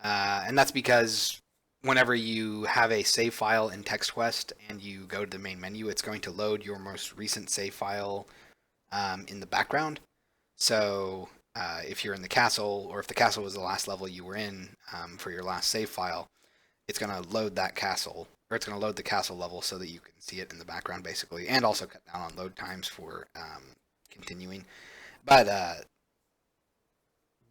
and that's because whenever you have a save file in TextQuest and you go to the main menu, it's going to load your most recent save file in the background. So if you're in the castle, or if the castle was the last level you were in for your last save file, it's going to load that castle, or it's going to load the castle level so that you can see it in the background, basically, and also cut down on load times for continuing. But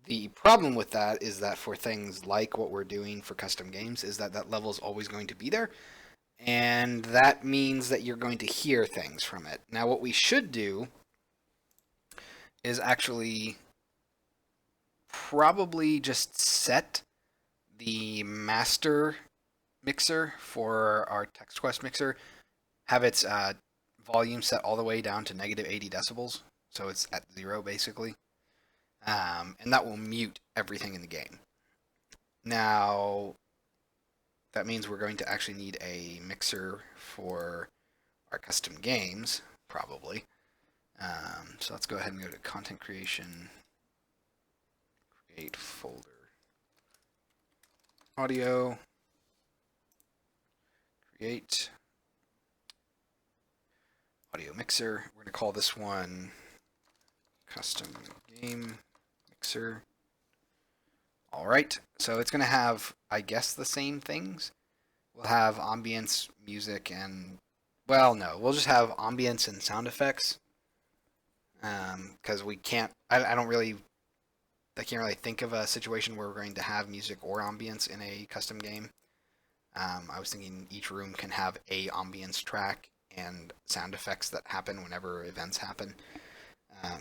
the problem with that is that for things like what we're doing for custom games is that that level is always going to be there, and that means that you're going to hear things from it. Now, what we should do is actually probably just set the master mixer for our TextQuest mixer, have its volume set all the way down to negative 80 decibels, so it's at 0 basically, and that will mute everything in the game. Now, that means we're going to actually need a mixer for our custom games, probably. So let's go ahead and go to content creation, create folder, audio, create audio mixer. We're going to call this one custom game mixer. All right, so it's going to have, I guess, the same things. We'll have ambience, music, and, well, no, we'll just have ambience and sound effects. Because we can't, I can't really think of a situation where we're going to have music or ambience in a custom game. I was thinking each room can have a ambience track and sound effects that happen whenever events happen.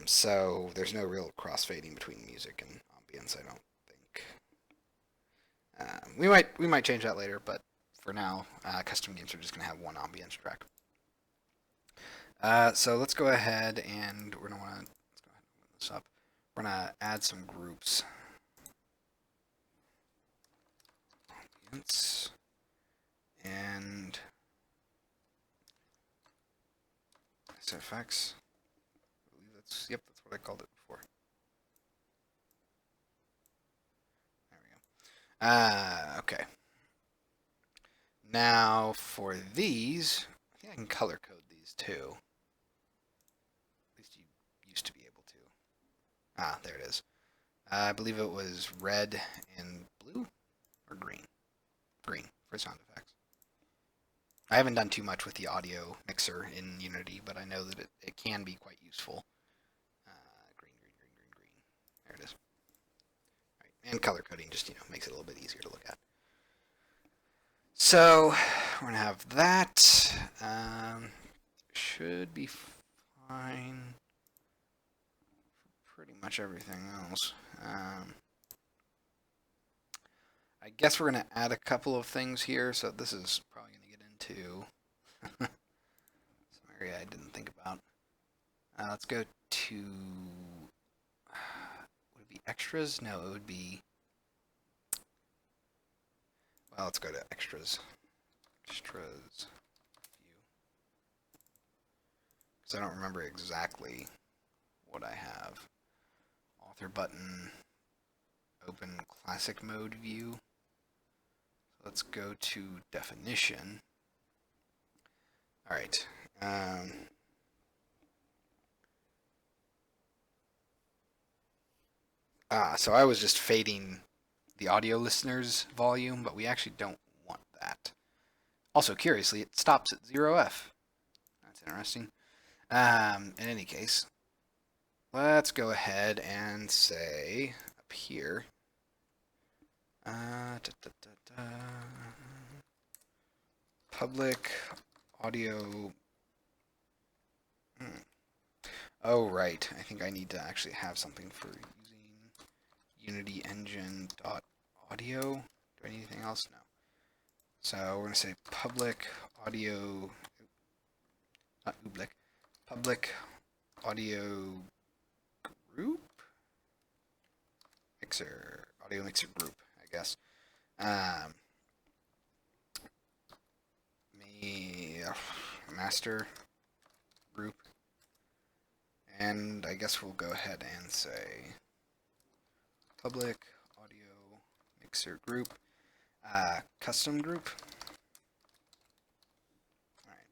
So there's no real crossfading between music and ambience, I don't think. We might change that later, but for now, custom games are just going to have one ambience track. So let's go ahead and we're going to want to open this up. We're going to add some groups. Ambience and SFX. I believe that's, yep, that's what I called it before. There we go. Okay. Now for these, I think I can color code these too. At least you used to be able to. Ah, there it is. I believe it was red and blue or green. Green for sound effects. I haven't done too much with the audio mixer in Unity, but I know that it can be quite useful. Green. There it is. All right. And color coding just, makes it a little bit easier to look at. So we're going to have that. Should be fine for pretty much everything else. I guess we're going to add a couple of things here. So this is probably going to get into some area I didn't think about. Let's go to, would it be extras? No, it would be, well, let's go to extras. Extras view. Because I don't remember exactly what I have. Author button, open classic mode view. Let's go to definition. All right. So I was just fading the audio listener's volume, but we actually don't want that. Also, curiously, it stops at 0F. That's interesting. In any case, let's go ahead and say up here, public audio. Oh, right. I think I need to actually have something for using Unity Engine .audio. Do I need anything else? No. So we're going to say public audio, not ooblik, public audio group? Mixer, audio mixer group, I guess. Master group. And I guess we'll go ahead and say public audio mixer group, custom group. All right.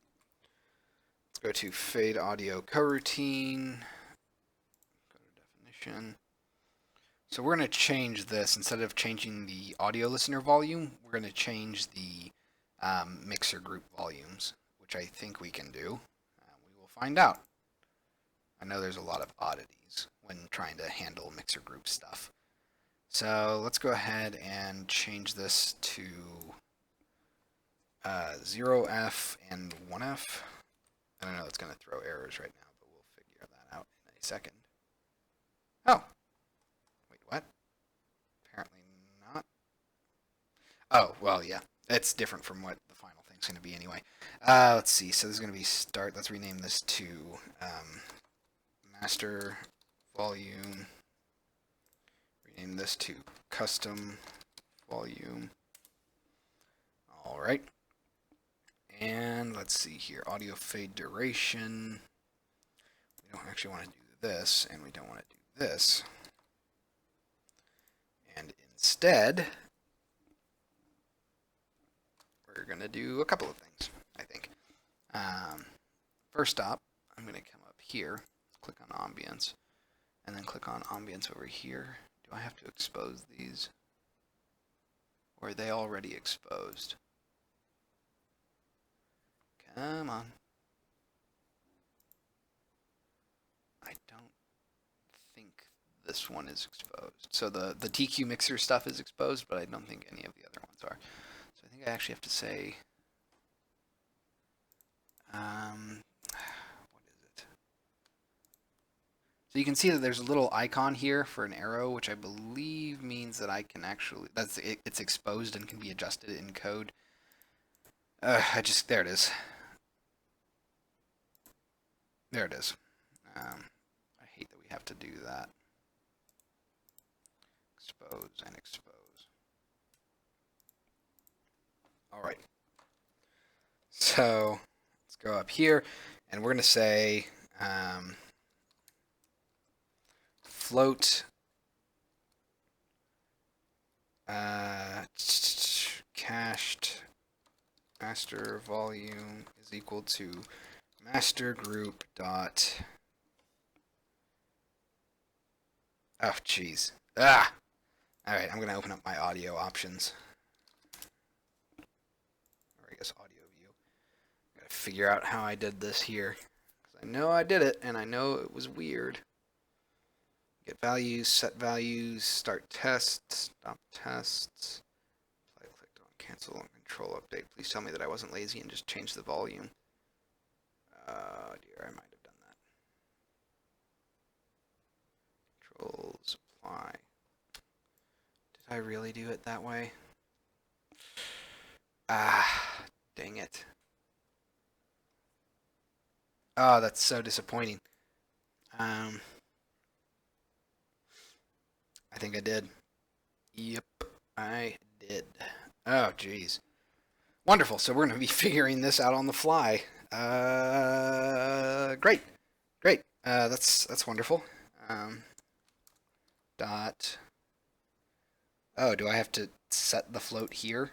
Let's go to fade audio coroutine. Go to definition. So we're going to change this. Instead of changing the audio listener volume, we're going to change the mixer group volumes, which I think we can do. We will find out. I know there's a lot of oddities when trying to handle mixer group stuff. So let's go ahead and change this to 0F and 1F. I know it's going to throw errors right now, but we'll figure that out in a second. Oh, wait, what? Apparently not. Oh, well, yeah. It's different from what the final thing's going to be anyway. Let's see. So this is going to be start. Let's rename this to master volume. Rename this to custom volume. All right. And let's see here. Audio fade duration. We don't actually want to do this, and we don't want to do this. And instead, we're going to do a couple of things, I think. First up, I'm going to come up here, click on ambience, and then click on ambience over here. Do I have to expose these? Or are they already exposed? Come on. I don't think this one is exposed. So the TQ mixer stuff is exposed, but I don't think any of the other ones are. So I think I actually have to say, what is it? So you can see that there's a little icon here for an arrow, which I believe means that I can actually, it's exposed and can be adjusted in code. There it is. There it is. I hate that we have to do that. Expose and expose. All right. So let's go up here, and we're going to say float cached master volume is equal to master group dot. Oh, jeez. Ah! Alright, I'm going to open up my audio options. Or I guess audio view. Got to figure out how I did this here. Because I know I did it, and I know it was weird. Get values, set values, start tests, stop tests. I clicked on cancel and control update. Please tell me that I wasn't lazy and just changed the volume. Oh dear, I might have done that. Controls, apply. Did I really do it that way? Ah, dang it. Oh, that's so disappointing. I think I did. Yep, I did. Oh, geez. Wonderful. So we're going to be figuring this out on the fly. Great. Great. That's wonderful. Dot. Oh, do I have to set the float here?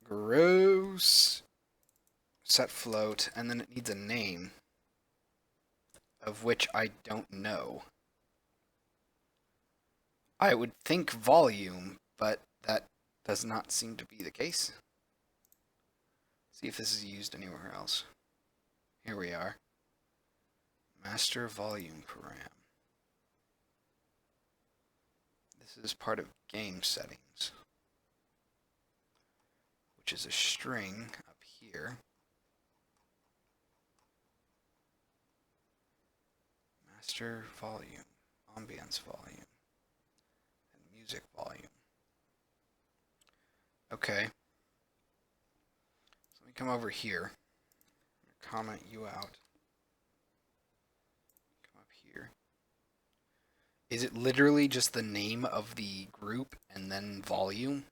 Gross. Set float, and then it needs a name, of which I don't know. I would think volume, but that does not seem to be the case. See if this is used anywhere else. Here we are. Master volume param. This is part of game settings, which is a string up here. Master volume, ambience volume, and music volume. Okay. So let me come over here. Comment you out. Come up here. Is it literally just the name of the group and then volume?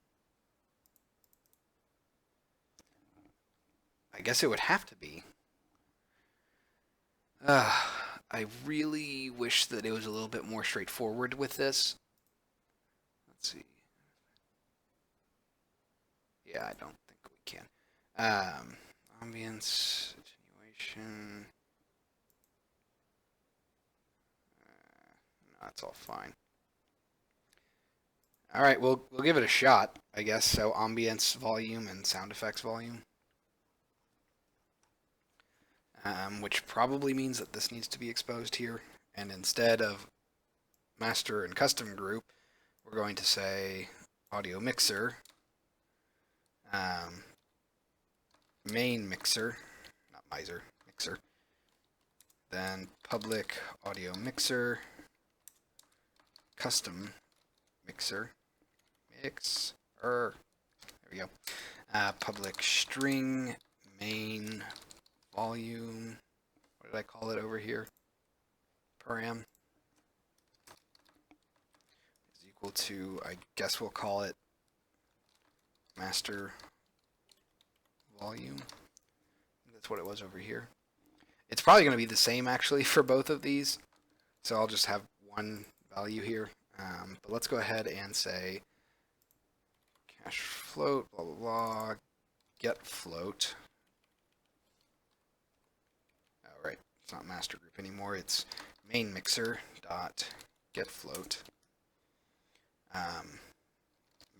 I guess it would have to be. I really wish that it was a little bit more straightforward with this. Let's see. Yeah, I don't think we can. Ambience, attenuation. No, that's all fine. All right, we'll give it a shot, I guess. So ambience volume and sound effects volume. Which probably means that this needs to be exposed here. And instead of master and custom group, we're going to say audio mixer, main mixer, not miser, mixer, then public audio mixer, custom mixer, there we go, public string, main volume, what did I call it over here? Param is equal to, I guess we'll call it master volume. That's what it was over here. It's probably going to be the same actually for both of these, so I'll just have one value here. But let's go ahead and say cache float, blah blah blah, get float. Oh, right, it's not master group anymore. It's main mixer dot get float.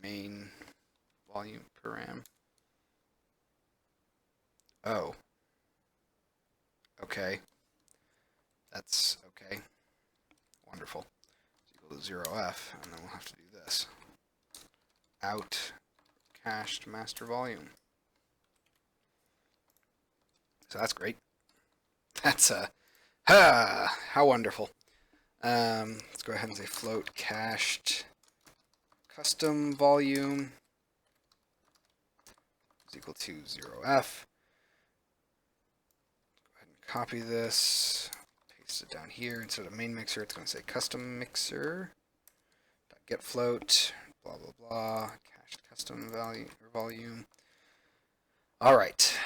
Main volume param. Oh. Okay. That's okay. Wonderful. It's equal to 0f, and then we'll have to do this. Out cached master volume. So that's great. That's how wonderful. Let's go ahead and say float cached custom volume is equal to 0f. Go ahead and copy this, paste it down here. Instead of main mixer, it's going to say custom mixer. Get float, blah blah blah, cached custom value or volume. All right.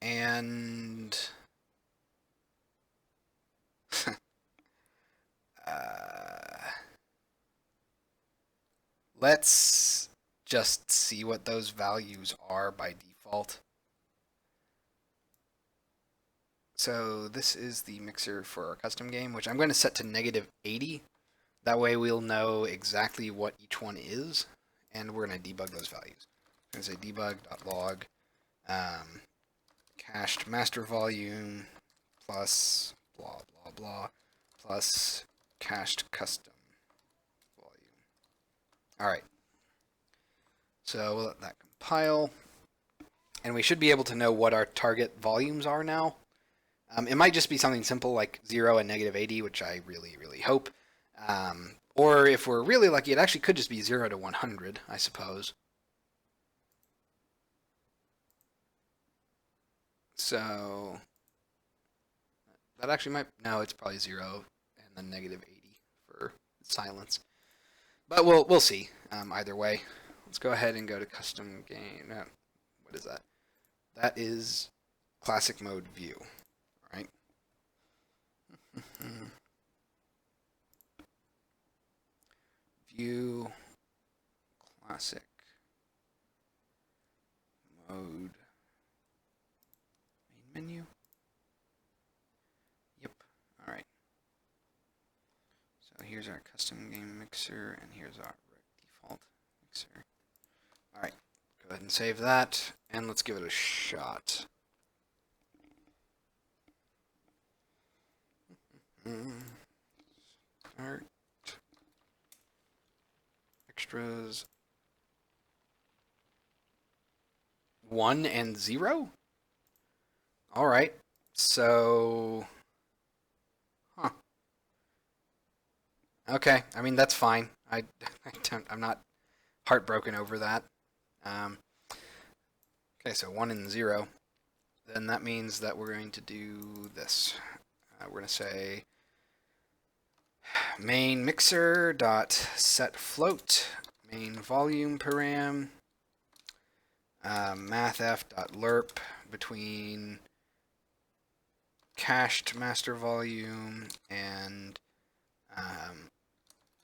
And let's just see what those values are by default. So this is the mixer for our custom game, which I'm going to set to -80. That way we'll know exactly what each one is, and we're going to debug those values. I'm going to say debug.log cached master volume plus blah blah blah plus cached custom volume. Alright, so we'll let that compile, and we should be able to know what our target volumes are now. It might just be something simple like 0 and -80, which I really hope. Or if we're really lucky, it actually could just be 0 to 100, I suppose. So that actually might, no, it's probably 0 and then -80 for silence. But we'll see. Either way, let's go ahead and go to custom game. What is that? That is classic mode view, right? View classic mode main menu. Yep. All right. So here's here's our custom game mixer, and here's our default mixer. Alright, go ahead and save that, and let's give it a shot. Start. Extras. 1 and 0? Alright, so... Huh. Okay, I mean, that's fine. I'm not heartbroken over that. Okay, so 1 and 0. Then that means that we're going to do this. We're going to say main mixer dot set float main volume param mathf dot lerp between cached master volume and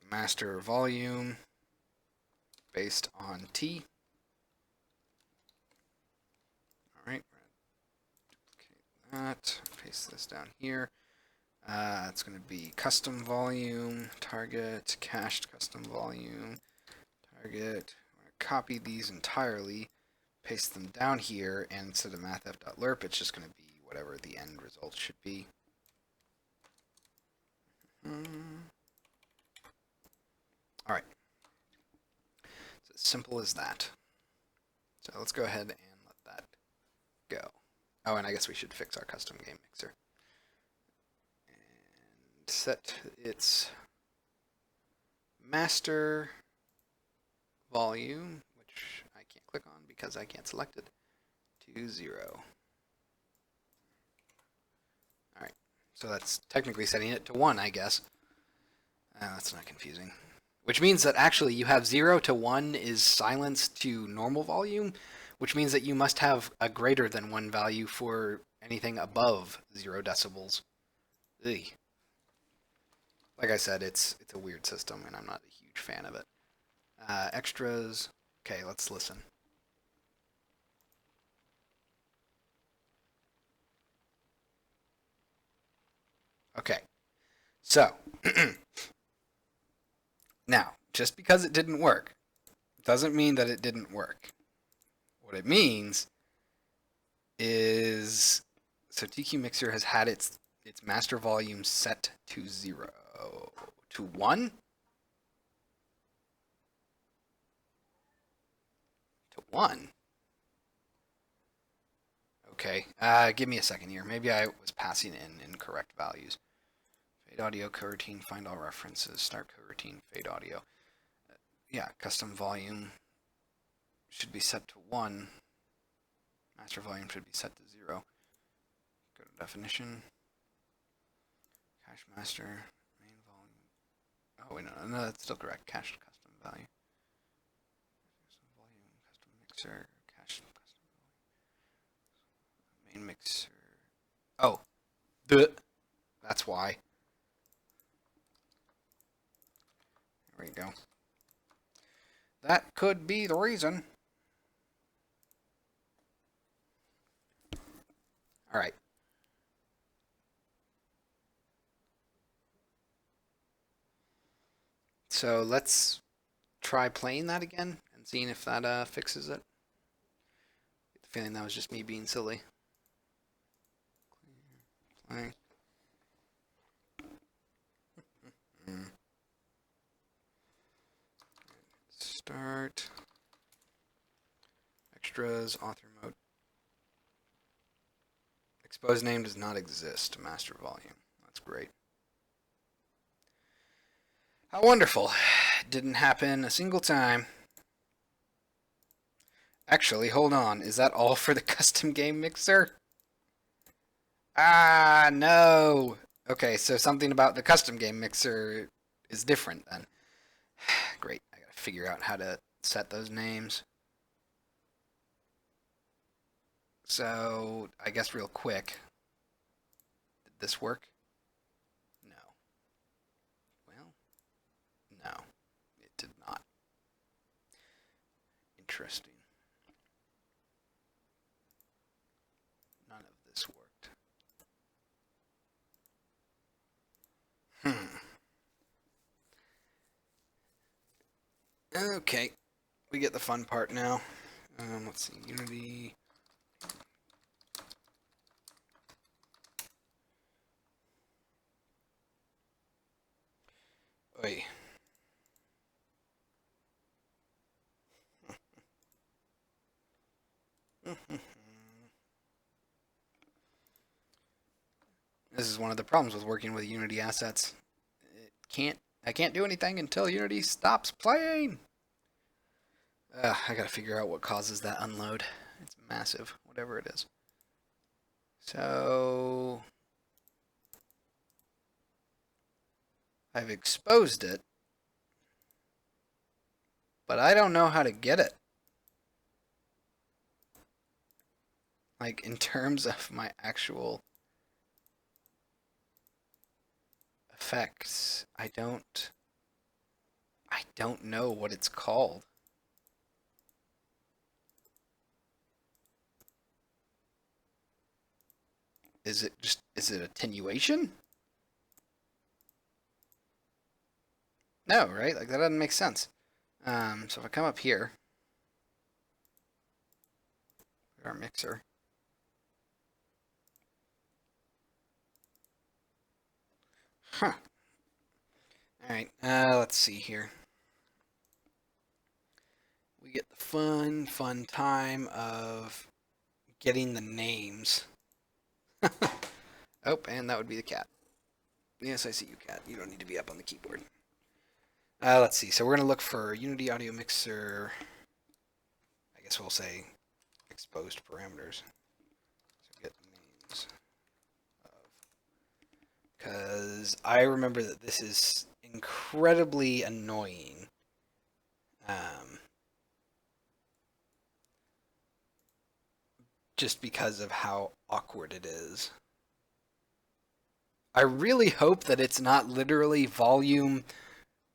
master volume based on T. Alright, duplicate that, paste this down here. It's going to be custom volume, target, cached custom volume, target. I'm going to copy these entirely, paste them down here, and instead of mathf.lerp, it's just going to be whatever the end result should be. Alright. It's as simple as that. So let's go ahead and let that go. Oh, and I guess we should fix our custom game mixer. And set its master volume, which I can't click on because I can't select it, to 0. Alright, so that's technically setting it to 1, I guess. That's not confusing. Which means that actually you have 0 to 1 is silenced to normal volume, which means that you must have a greater than 1 value for anything above 0 decibels. Ugh. Like I said, it's a weird system, and I'm not a huge fan of it. Extras. Okay, let's listen. Okay, so now, just because it didn't work doesn't mean that it didn't work. What it means is, so TQ Mixer has had its master volume set to 0. To 1? To 1? Okay, give me a second here. Maybe I was passing in incorrect values. Fade audio, coroutine, find all references, start coroutine, fade audio. Yeah, custom volume should be set to 1. Master volume should be set to 0. Go to definition. Cache master, main volume. Oh, wait, no, that's still correct. Cache custom value. Custom volume, custom mixer, cache custom volume. Main mixer. Oh, that's why. There we go. That could be the reason. All right. So let's try playing that again and seeing if that fixes it. I get the feeling that was just me being silly. Playing. Start. Extras, author mode. Expose name does not exist. Master volume. That's great. How wonderful. Didn't happen a single time. Actually, hold on. Is that all for the custom game mixer? Ah, no. Okay, so something about the custom game mixer is different then. Great. I gotta figure out how to set those names. So, I guess real quick. Did this work? No. Well, no. It did not. Interesting. None of this worked. Okay, we get the fun part now. Let's see, Unity. Oi. This is one of the problems with working with Unity assets. I can't do anything until Unity stops playing. I gotta figure out what causes that unload. It's massive, whatever it is. So I've exposed it, but I don't know how to get it. Like in terms of my actual effects, I don't know what it's called. Is it attenuation? No, right? Like that doesn't make sense. So if I come up here, our mixer. Huh. Alright, let's see here. We get the fun time of getting the names. Oh, and that would be the cat. Yes, I see you, cat. You don't need to be up on the keyboard. Let's see. So we're going to look for Unity Audio Mixer. I guess we'll say exposed parameters. So get names of. Because I remember that this is incredibly annoying. Just because of how awkward it is. I really hope that it's not literally volume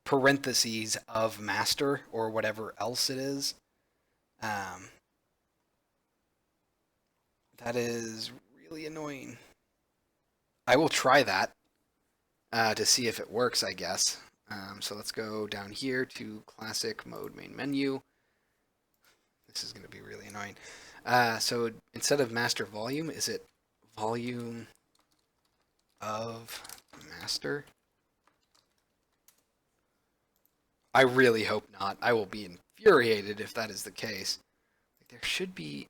parentheses of master or whatever else it is. That is really annoying. I will try that to see if it works, I guess. So let's go down here to classic mode main menu. This is going to be really annoying. So instead of master volume, is it volume of master? I really hope not. I will be infuriated if that is the case. There should be...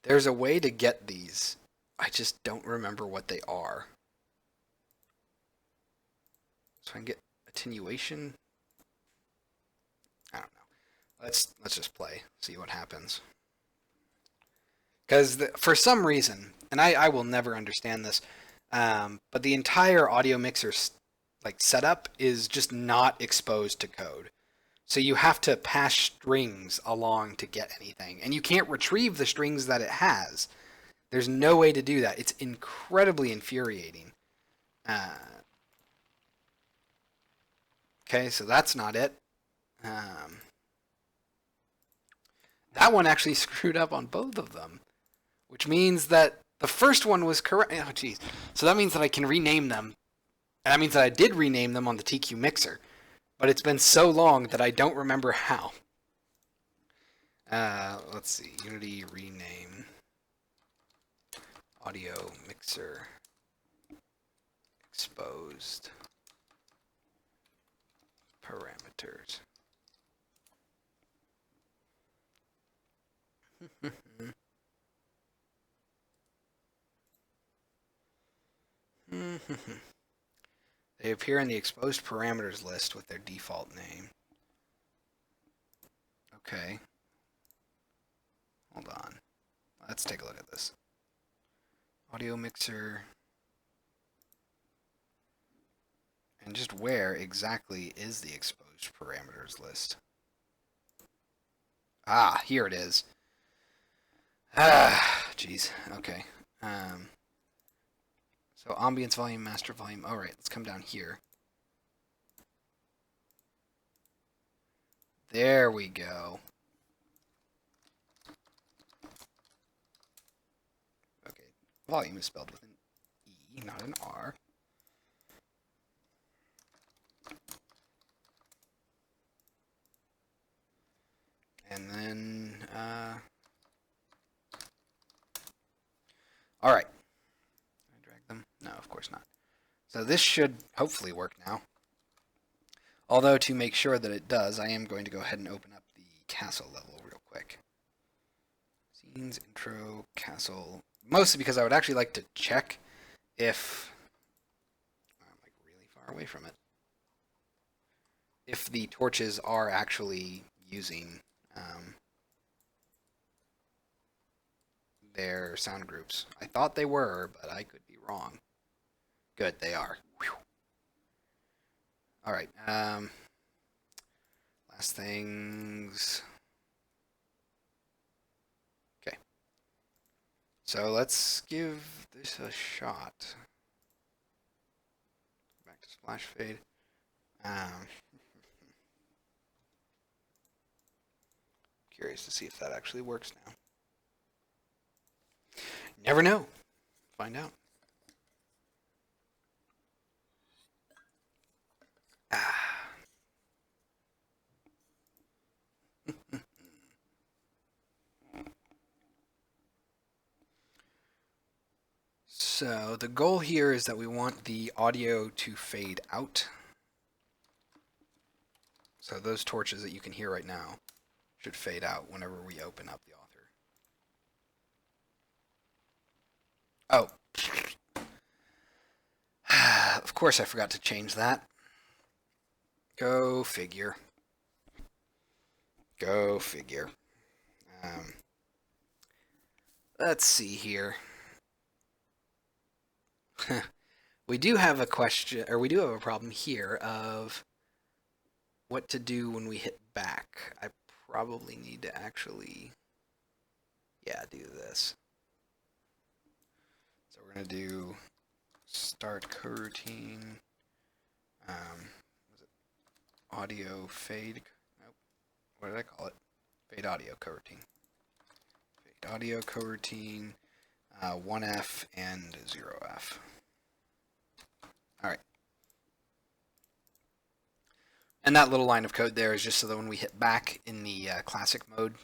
There's a way to get these. I just don't remember what they are. So I can get attenuation. I don't know. Let's just play, see what happens. Because for some reason, and I will never understand this, but the entire audio mixer setup is just not exposed to code. So you have to pass strings along to get anything, and you can't retrieve the strings that it has. There's no way to do that. It's incredibly infuriating. Okay, so that's not it. That one actually screwed up on both of them, which means that the first one was correct. Oh, geez. So that means that I can rename them. And that means that I did rename them on the TQ mixer. But it's been so long that I don't remember how. Let's see. Unity rename audio mixer exposed parameters. They appear in the exposed parameters list with their default name. Okay. Hold on. Let's take a look at this. Audio mixer. And just where exactly is the exposed parameters list? Ah, here it is. Ah, jeez. Okay. So ambience volume, master volume. All right, let's come down here. There we go. Okay, volume is spelled with an E, not an R. All right. Can I drag them? No, of course not. So this should hopefully work now. Although to make sure that it does, I am going to go ahead and open up the castle level real quick. Scenes, intro, castle. Mostly because I would actually like to check if... I'm like really far away from it. If the torches are actually using their sound groups. I thought they were, but I could be wrong. Good, they are. Whew. All right. Last things. Okay. So let's give this a shot. Back to splash fade. Curious to see if that actually works now. Never know. Find out. So the goal here is that we want the audio to fade out. So those torches that you can hear right now should fade out whenever we open up the author. Oh. Of course I forgot to change that. Go figure. Go figure. Let's see here. We do have a question, or we do have a problem here of what to do when we hit back. I probably need to actually, yeah, do this. So we're going to do start coroutine, was it audio fade? Nope. What did I call it? Fade audio coroutine. Fade audio coroutine, 1F and 0F. All right. And that little line of code there is just so that when we hit back in the classic mode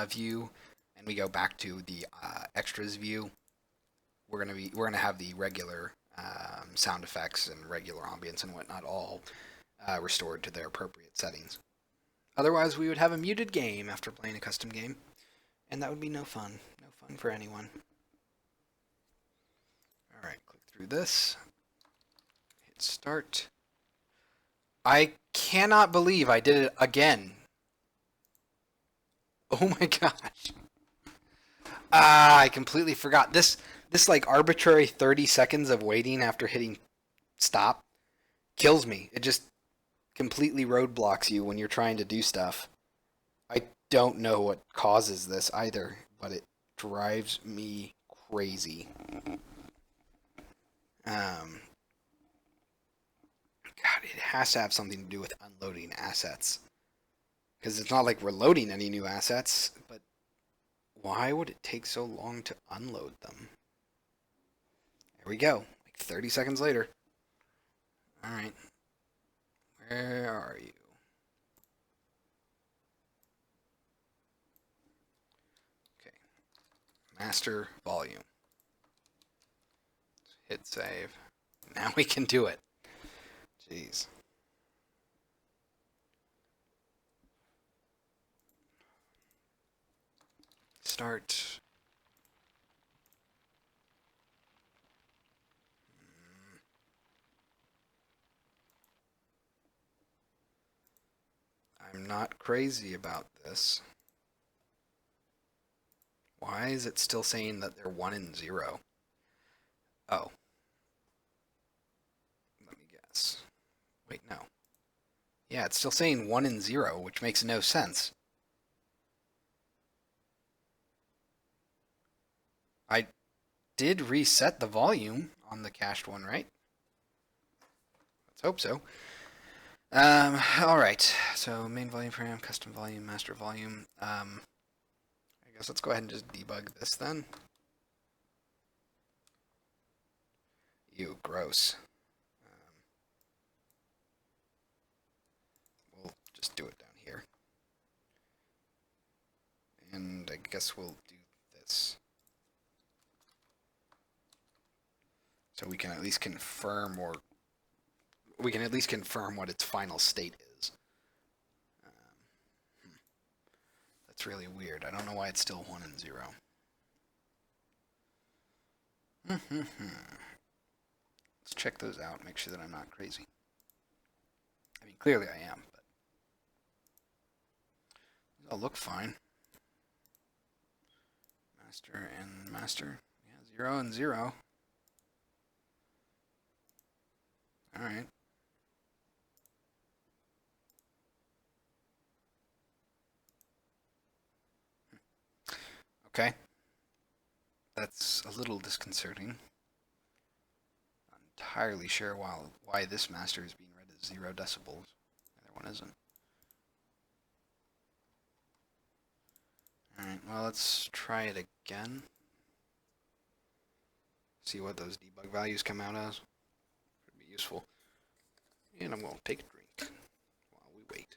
view and we go back to the extras view, we're gonna have the regular sound effects and regular ambience and whatnot all restored to their appropriate settings. Otherwise, we would have a muted game after playing a custom game, and that would be no fun. No fun for anyone. All right, click through this. Hit start. I cannot believe I did it again. Oh my gosh. I completely forgot. This like arbitrary 30 seconds of waiting after hitting stop kills me. It just completely roadblocks you when you're trying to do stuff. I don't know what causes this either, but it drives me crazy. God, it has to have something to do with unloading assets. Because it's not like we're loading any new assets, but why would it take so long to unload them? There we go. Like 30 seconds later. Alright. Where are you? Okay. Master volume. Hit save. Now we can do it. Jeez. Start. I'm not crazy about this. Why is it still saying that they're 1 and 0? Oh. Let me guess. Wait, no. Yeah, it's still saying 1 and 0, which makes no sense. I did reset the volume on the cached one, right? Let's hope so. All right. So main volume param, custom volume, master volume. I guess let's go ahead and just debug this then. Ew, gross. We'll just do it down here. And I guess we'll do this. So we can at least confirm what its final state is. That's really weird. I don't know why it's still 1 and 0. Let's check those out, make sure that I'm not crazy. I mean, clearly I am, but these all look fine. Master and master. Yeah, 0 and 0. Alright. Okay. That's a little disconcerting. Not entirely sure why this master is being read as 0 decibels. The other one isn't. Alright, well, let's try it again. See what those debug values come out as. Could be useful. And I'm going to take a drink while we wait.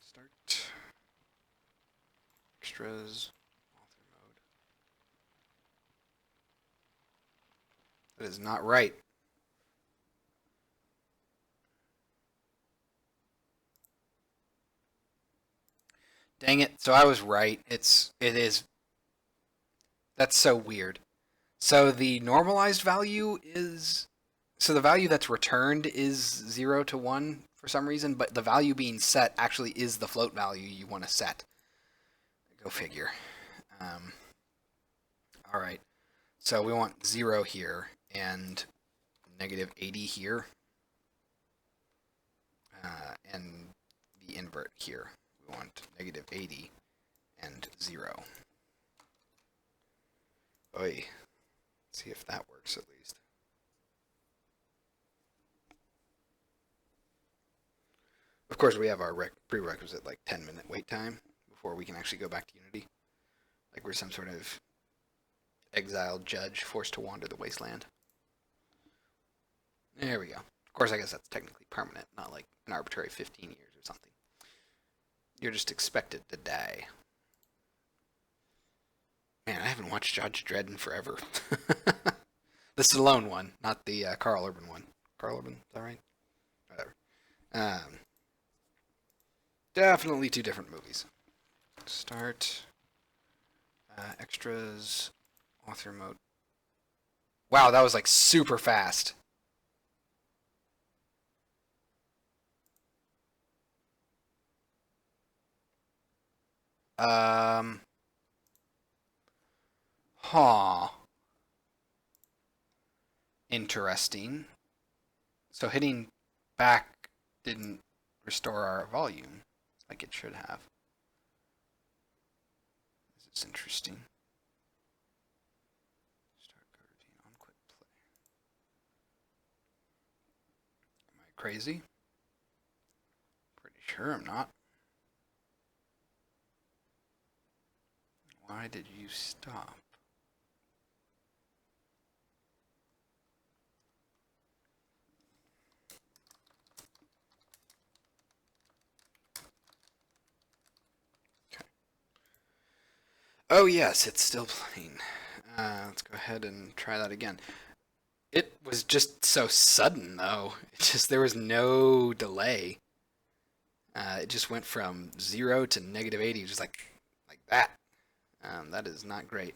Start. Extras. Author mode. That is not right. Dang it. So I was right. It is. That's so weird. So the normalized value is. So the value that's returned is 0 to 1 for some reason, but the value being set actually is the float value you want to set. Go figure. Alright. So we want 0 here and negative 80 here. And the invert here. We want negative 80 and 0. Oy. Let's see if that works at least. Of course, we have our prerequisite like 10-minute wait time before we can actually go back to Unity. Like we're some sort of exiled judge forced to wander the wasteland. There we go. Of course, I guess that's technically permanent, not like an arbitrary 15 years or something. You're just expected to die. Man, I haven't watched Judge Dredd in forever. The Stallone one, not the Carl Urban one. Carl Urban, is that right? Whatever. Definitely two different movies. Start. Extras. Author mode. Wow, that was like super fast. Huh. Interesting. So hitting back didn't restore our volume like it should have. This is interesting. Start routine on quit play. Am I crazy? Pretty sure I'm not. Why did you stop? Okay. Oh yes, it's still playing. Let's go ahead and try that again. It was just so sudden though. There was no delay. It just went from 0 to negative 80 just like that. That is not great.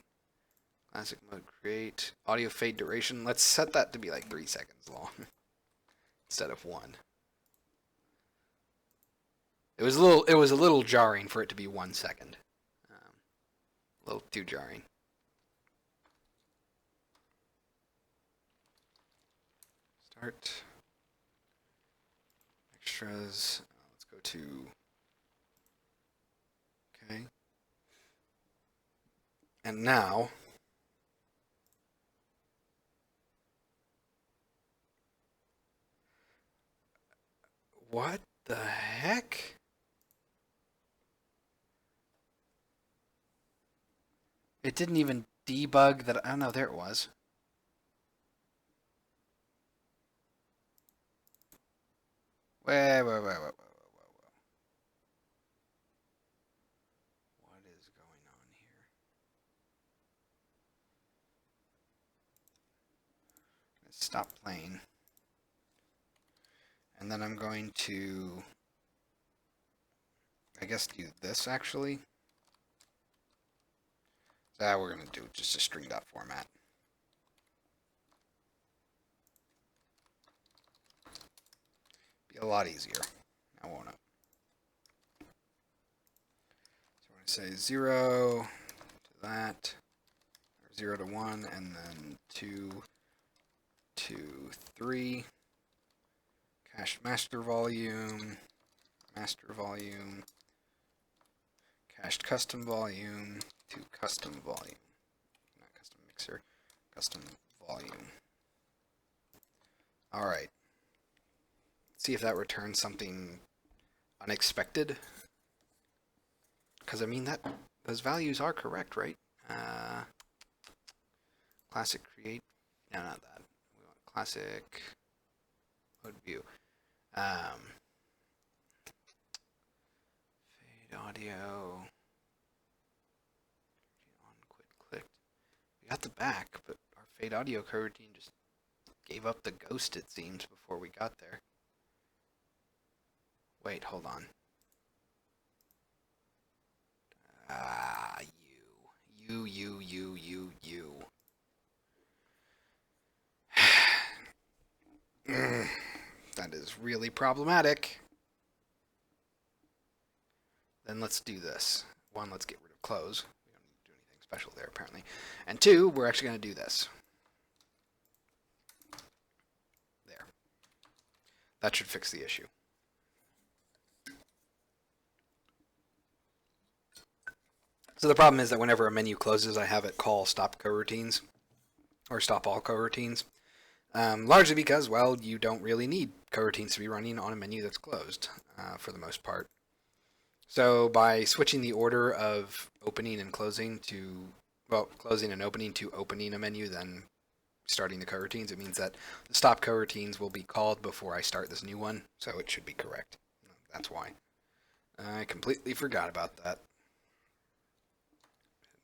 Classic mode create audio fade duration. Let's set that to be like 3 seconds long instead of 1. It was a little jarring for it to be 1 second. A little too jarring. Start. Extras. Let's go to. Okay. And now. What the heck? It didn't even debug that. Oh no, there it was. Wait. stop playing. And then I'm going to, I guess, do this actually. So we're going to do just a string dot format. Be a lot easier. Now won't it? So we're going to say 0 to that, or 0 to 1, and then 2 to 3. Cached master volume, cached custom volume to custom volume, not custom mixer, custom volume. All right. Let's see if that returns something unexpected. Because I mean those values are correct, right? Classic create. No, not that. We want classic mode view. Fade audio. On quit clicked. We got the back, but our fade audio coroutine just gave up the ghost, it seems, before we got there. Wait, hold on. You. That is really problematic. Then let's do this. 1, let's get rid of close. We don't need to do anything special there, apparently. And 2, we're actually going to do this. There. That should fix the issue. So the problem is that whenever a menu closes, I have it call stop coroutines, or stop all coroutines. Largely because, well, you don't really need coroutines to be running on a menu that's closed, for the most part. So by switching the order of opening and closing to, well, closing and opening to opening a menu, then starting the coroutines, it means that the stop coroutines will be called before I start this new one, so it should be correct. That's why. I completely forgot about that.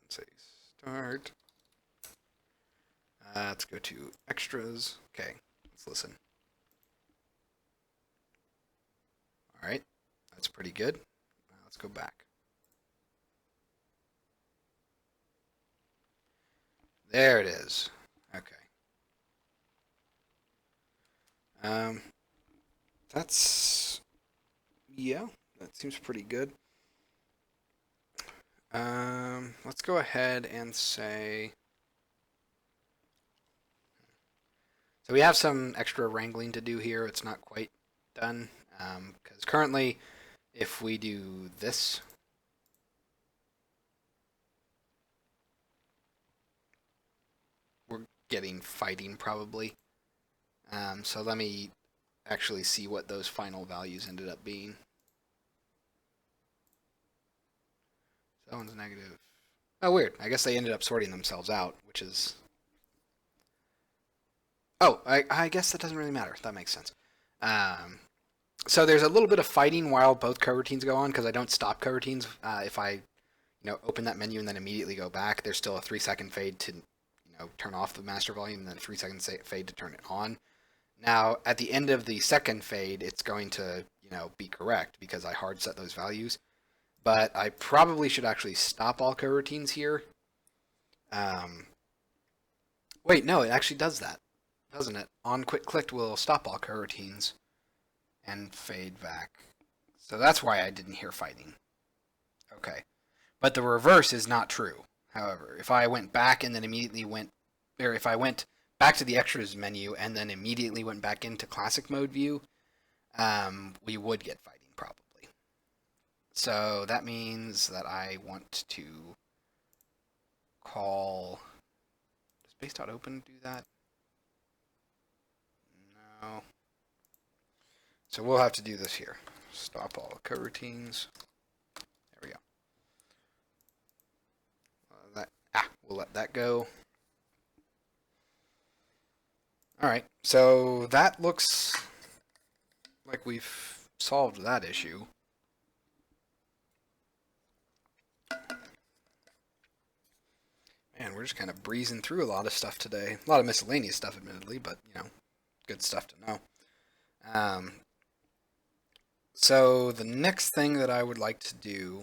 Say start. Let's go to extras. Okay, let's listen. All right, that's pretty good. Let's go back. There it is. Okay. Yeah, that seems pretty good. Let's go ahead and say, so we have some extra wrangling to do here. It's not quite done, because currently, if we do this, we're getting fighting probably. So let me actually see what those final values ended up being. That one's negative. Oh, weird. I guess they ended up sorting themselves out, which is... Oh, I guess that doesn't really matter. That makes sense. So there's a little bit of fighting while both coroutines go on, because I don't stop coroutines. If I, open that menu and then immediately go back, there's still a 3-second fade to, turn off the master volume, and then a 3-second fade to turn it on. Now, at the end of the second fade, it's going to, be correct because I hard set those values. But I probably should actually stop all coroutines here. Wait, no, it actually does that, doesn't it? On quit clicked will stop all coroutines and fade back. So that's why I didn't hear fighting. Okay. But the reverse is not true. However, if I went back and then immediately went, or if I went back to the extras menu and then immediately went back into classic mode view, we would get fighting probably. So that means that I want to call, does base.open do that? No. So we'll have to do this here. Stop all coroutines. There we go. We'll let that go. All right, so that looks like we've solved that issue. Man, Man, we're just kind of breezing through a lot of stuff today. A lot of miscellaneous stuff, admittedly, but, you know, good stuff to know. So the next thing that I would like to do,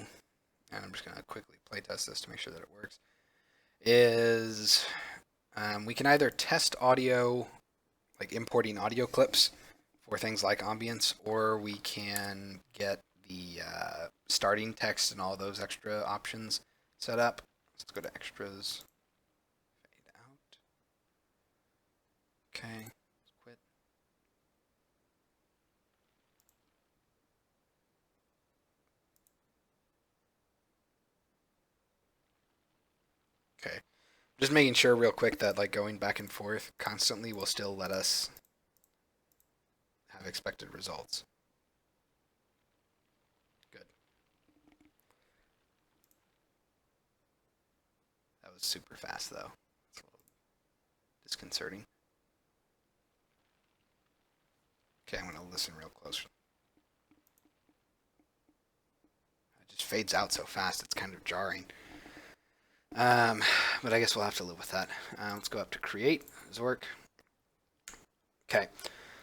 and I'm just going to quickly play test this to make sure that it works, is we can either test audio, like importing audio clips for things like ambience, or we can get the starting text and all those extra options set up. Let's go to extras, fade out. Okay, let's quit. Okay, just making sure real quick that like going back and forth constantly will still let us have expected results. Good. That was super fast though. It's a little disconcerting. Okay, I'm gonna listen real close. It just fades out so fast, it's kind of jarring. But I guess we'll have to live with that. Let's go up to create, Zork. Okay,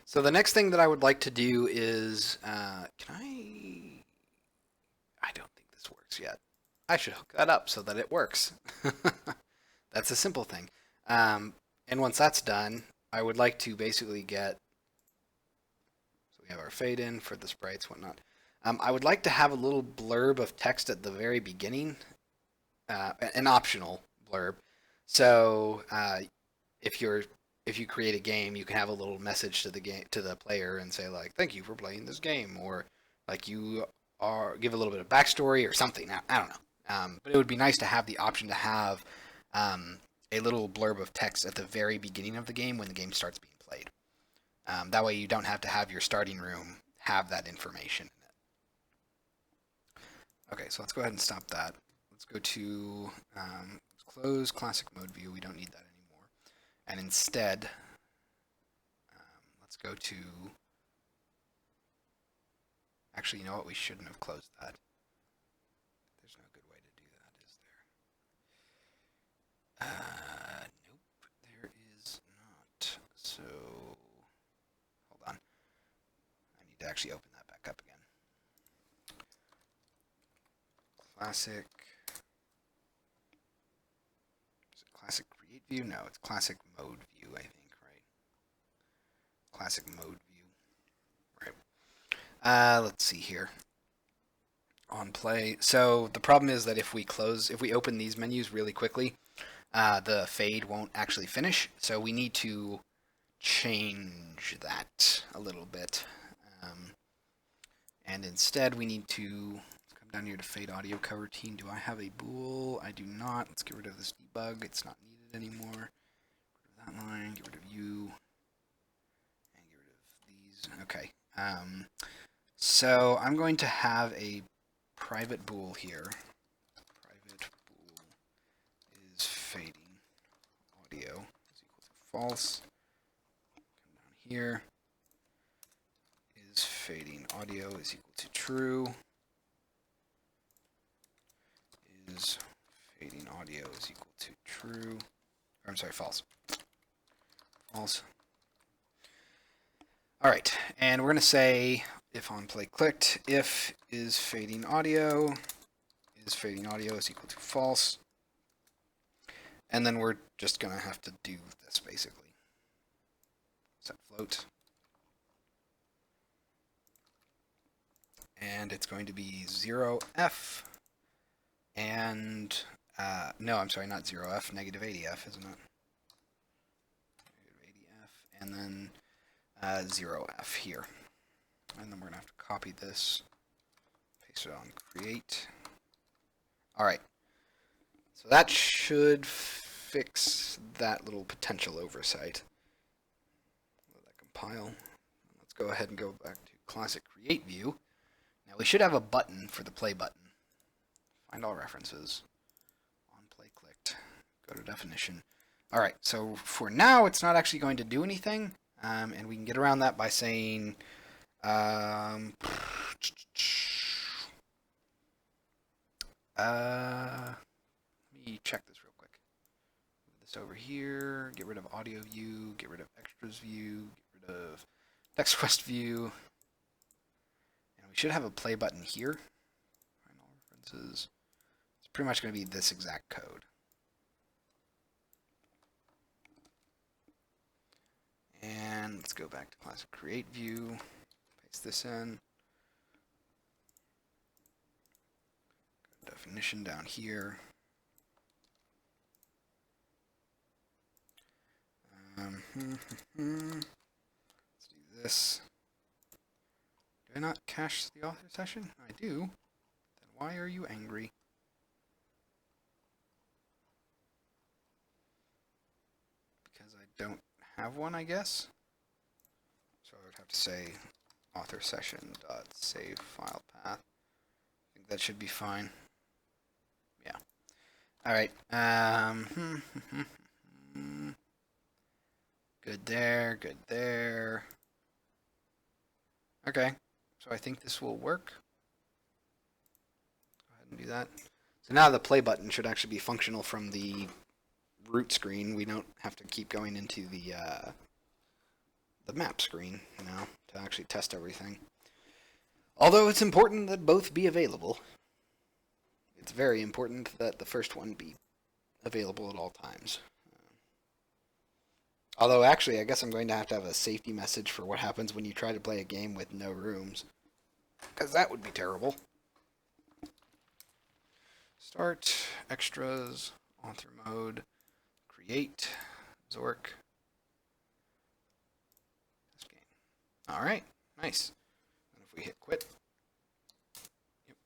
so the next thing that I would like to do is, can I don't think this works yet. I should hook that up so that it works. That's a simple thing. And once that's done, I would like to basically get, so we have our fade in for the sprites, whatnot. I would like to have a little blurb of text at the very beginning, an optional blurb. So if you create a game, you can have a little message to the player and say like, "Thank you for playing this game," or like give a little bit of backstory or something. I don't know. But it would be nice to have the option to have a little blurb of text at the very beginning of the game when the game starts being played. That way you don't have to have your starting room have that information in it. Okay, so let's go ahead and stop that. Let's go to close classic mode view. We don't need that anymore. And instead, let's go to, actually, you know what? We shouldn't have closed that. There's no good way to do that, is there? Nope, there is not. So, hold on. I need to actually open that back up again. Classic. Is it classic create view? No, it's classic mode view, I think, right? Classic mode view. Right. Let's see here. On play. So the problem is that if we open these menus really quickly, the fade won't actually finish. So we need to change that a little bit. And instead we need to come down here to fade audio coroutine. Do I have a bool? I do not. Let's get rid of this debug. It's not needed anymore. Get rid of that line. Get rid of you. And get rid of these. Okay. So I'm going to have a private bool here. Private bool is fading audio is equal to false. Come down here. Is fading audio is equal to true. Is fading audio is equal to true. Or, I'm sorry, false. False. All right, and we're going to say if on play clicked, if is fading audio is equal to false. And then we're just going to have to do this basically. Set float. And it's going to be 0f and no, I'm sorry, not 0f, negative 80f, isn't it? Negative 80f, and then 0f here. And then we're going to have to copy this, paste it on create. All right, so that should fix that little potential oversight. Let that compile. Let's go ahead and go back to classic create view. Now we should have a button for the play button. Find all references. On play clicked. Go to definition. All right, so for now it's not actually going to do anything, and we can get around that by saying let me check this real quick. this over here, get rid of audio view, get rid of extras view, get rid of text quest view. And we should have a play button here. Find all references. It's pretty much going to be this exact code. And let's go back to class create view, paste this in. Definition down here. Let's do this. Do I not cache the author session? I do. Then why are you angry? Because I don't have one, I guess. So I would have to say author session dot save file path. I think that should be fine. Yeah. All right. Good there. Good there. Okay. So I think this will work. Go ahead and do that. So now the play button should actually be functional from the root screen. We don't have to keep going into the map screen now to actually test everything. Although it's important that both be available. It's very important that the first one be available at all times. Although actually, I guess I'm going to have a safety message for what happens when you try to play a game with no rooms. Because that would be terrible. Start, extras, author mode, create, Zork. This game. Alright, nice. And if we hit quit. Yep.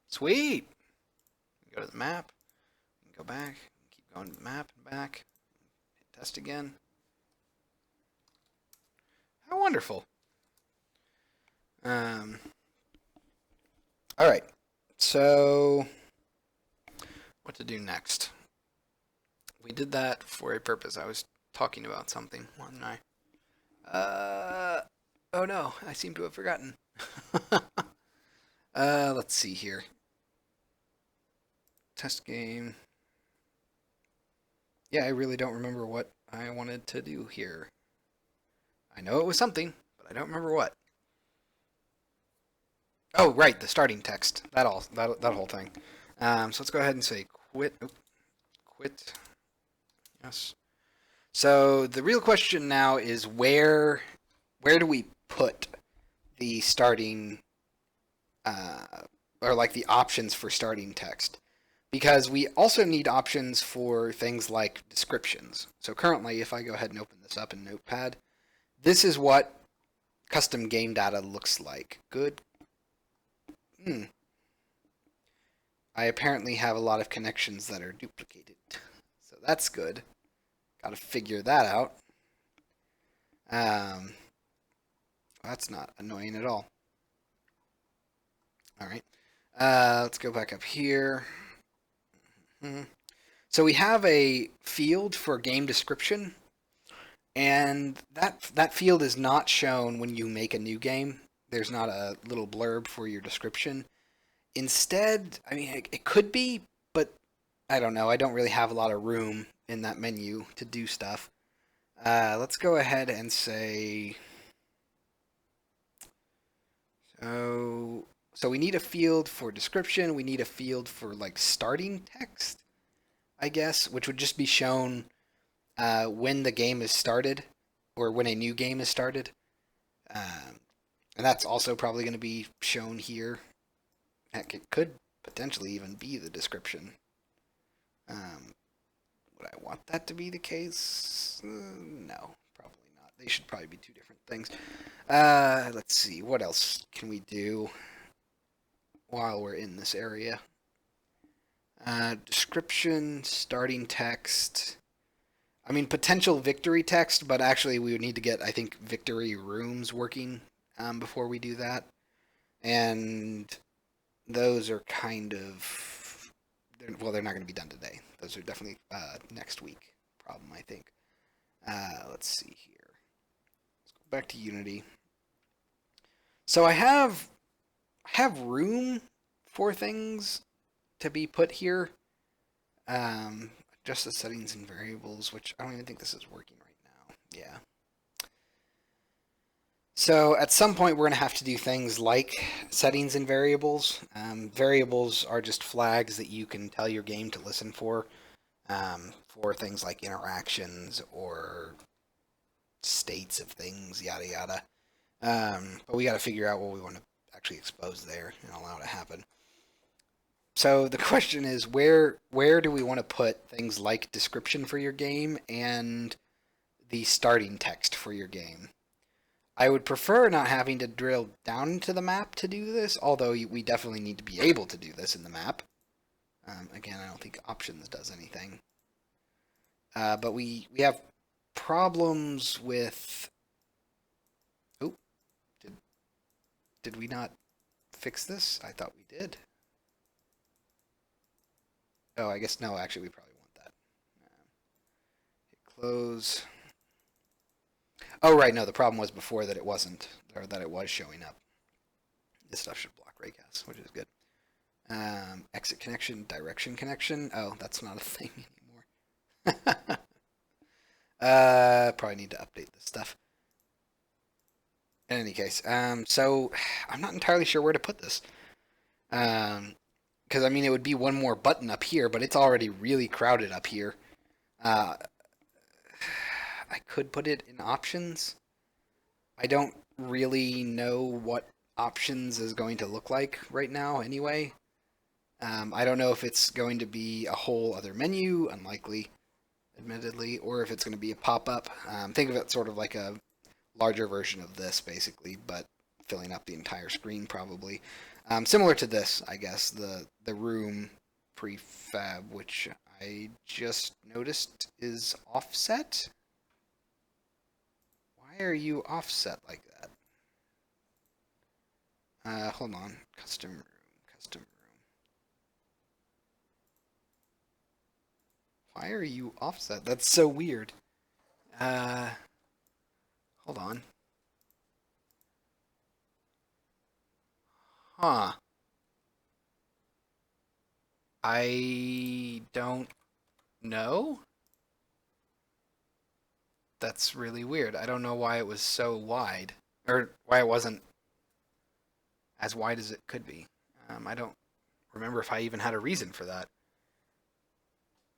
Sweet! Go to the map, go back, keep going to the map and back, hit test again. How wonderful. Alright, so what to do next? We did that for a purpose. I was talking about something, wasn't I? Oh no, I seem to have forgotten. Let's see here. Test game. Yeah, I really don't remember what I wanted to do here. I know it was something, but I don't remember what. Oh, right, the starting text. That whole thing. So let's go ahead and say quit. Oh, quit. Yes. So the real question now is where do we put the starting or like the options for starting text? Because we also need options for things like descriptions. So currently, if I go ahead and open this up in Notepad, this is what custom game data looks like. Good. I apparently have a lot of connections that are duplicated. So that's good. Got to figure that out. That's not annoying at all. All right. Let's go back up here. So we have a field for game description, and that field is not shown when you make a new game. There's not a little blurb for your description. Instead, I mean, it could be, but I don't know. I don't really have a lot of room in that menu to do stuff. Let's go ahead and say, so we need a field for description. We need a field for like starting text, I guess, which would just be shown when the game is started or when a new game is started. And that's also probably going to be shown here. Heck, it could potentially even be the description. Would I want that to be the case? No, probably not. They should probably be two different things. Let's see, what else can we do while we're in this area? Description, starting text. I mean, potential victory text, but actually we would need to get, I think, victory rooms working before we do that. And those are kind of, well, they're not going to be done today. Those are definitely next week problem, I think. Let's see here. Let's go back to Unity. So I have room for things to be put here. just the settings and variables, which I don't even think this is working right now. Yeah. So at some point we're going to have to do things like settings and variables. Variables are just flags that you can tell your game to listen for things like interactions or states of things, yada yada. But we got to figure out what we want to actually expose there and allow it to happen. So the question is, where do we want to put things like description for your game and the starting text for your game? I would prefer not having to drill down into the map to do this, although we definitely need to be able to do this in the map. Again, I don't think options does anything. But we have problems with... Oh, did we not fix this? I thought we did. Oh, I guess no, actually we probably want that. Hit close. Oh, right, no, the problem was before that it wasn't, or that it was showing up. This stuff should block raycast, which is good. Exit connection, direction connection. Oh, that's not a thing anymore. Probably need to update this stuff. In any case, so I'm not entirely sure where to put this. Because, I mean, it would be one more button up here, but it's already really crowded up here. I could put it in options. I don't really know what options is going to look like right now anyway. I don't know if it's going to be a whole other menu, unlikely, admittedly, or if it's going to be a pop-up. Think of it sort of like a larger version of this, basically, but filling up the entire screen, probably. Similar to this, I guess, the room prefab, which I just noticed is offset. Why are you offset like that? Hold on. Custom room. Why are you offset? That's so weird. Hold on. Huh. I don't know. That's really weird. I don't know why it was so wide. Or why it wasn't as wide as it could be. I don't remember if I even had a reason for that.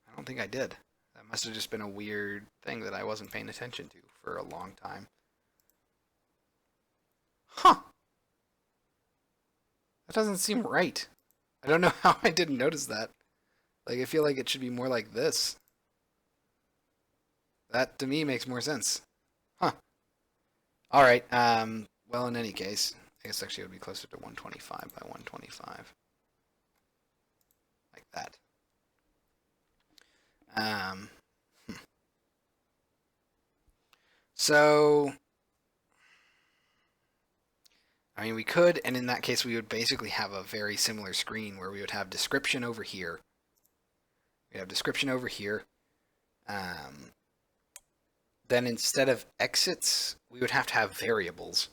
I don't think I did. That must have just been a weird thing that I wasn't paying attention to for a long time. Huh. That doesn't seem right. I don't know how I didn't notice that. Like, I feel like it should be more like this. That, to me, makes more sense. Huh. Alright, well, in any case, I guess actually it would be closer to 125 by 125. Like that. So, I mean, we could, and in that case, we would basically have a very similar screen where we would have description over here. We have description over here. Then instead of exits, we would have to have variables.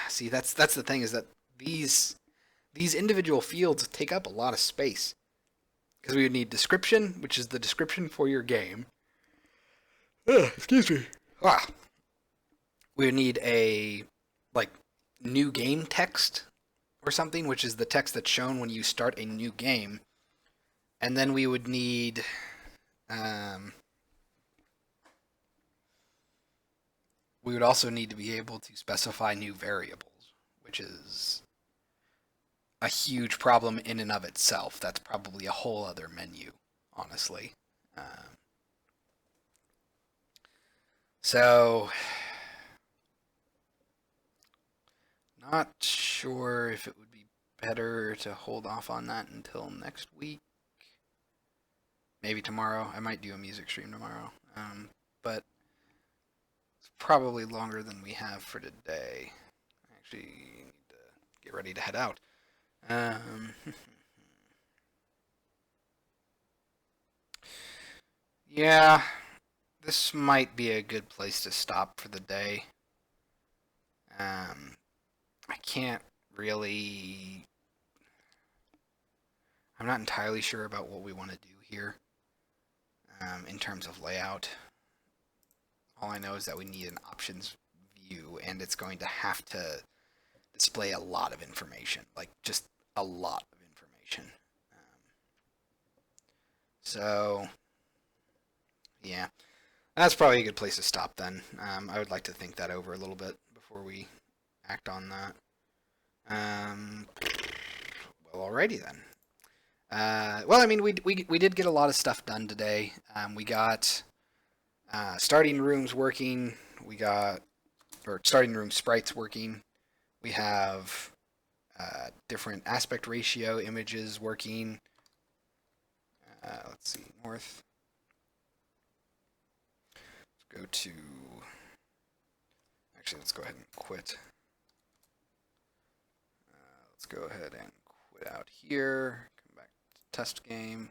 See, that's the thing, is that these individual fields take up a lot of space. Because we would need description, which is the description for your game. Excuse me. We would need a, like, new game text or something, which is the text that's shown when you start a new game. And then we would need... we would also need to be able to specify new variables, which is a huge problem in and of itself. That's probably a whole other menu, honestly. So, not sure if it would be better to hold off on that until next week. Maybe tomorrow. I might do a music stream tomorrow. But it's probably longer than we have for today. I actually need to get ready to head out. Yeah, this might be a good place to stop for the day. I can't really... I'm not entirely sure about what we want to do here in terms of layout. All I know is that we need an options view, and it's going to have to display a lot of information, like just a lot of information. So, yeah, that's probably a good place to stop then. I would like to think that over a little bit before we act on that. Well, alrighty then. Well, I mean, we did get a lot of stuff done today. We got starting rooms working. We got starting room sprites working. We have different aspect ratio images working. Let's see, north. Let's go to. Actually, let's go ahead and quit. Let's go ahead and quit out here. Come back to test game.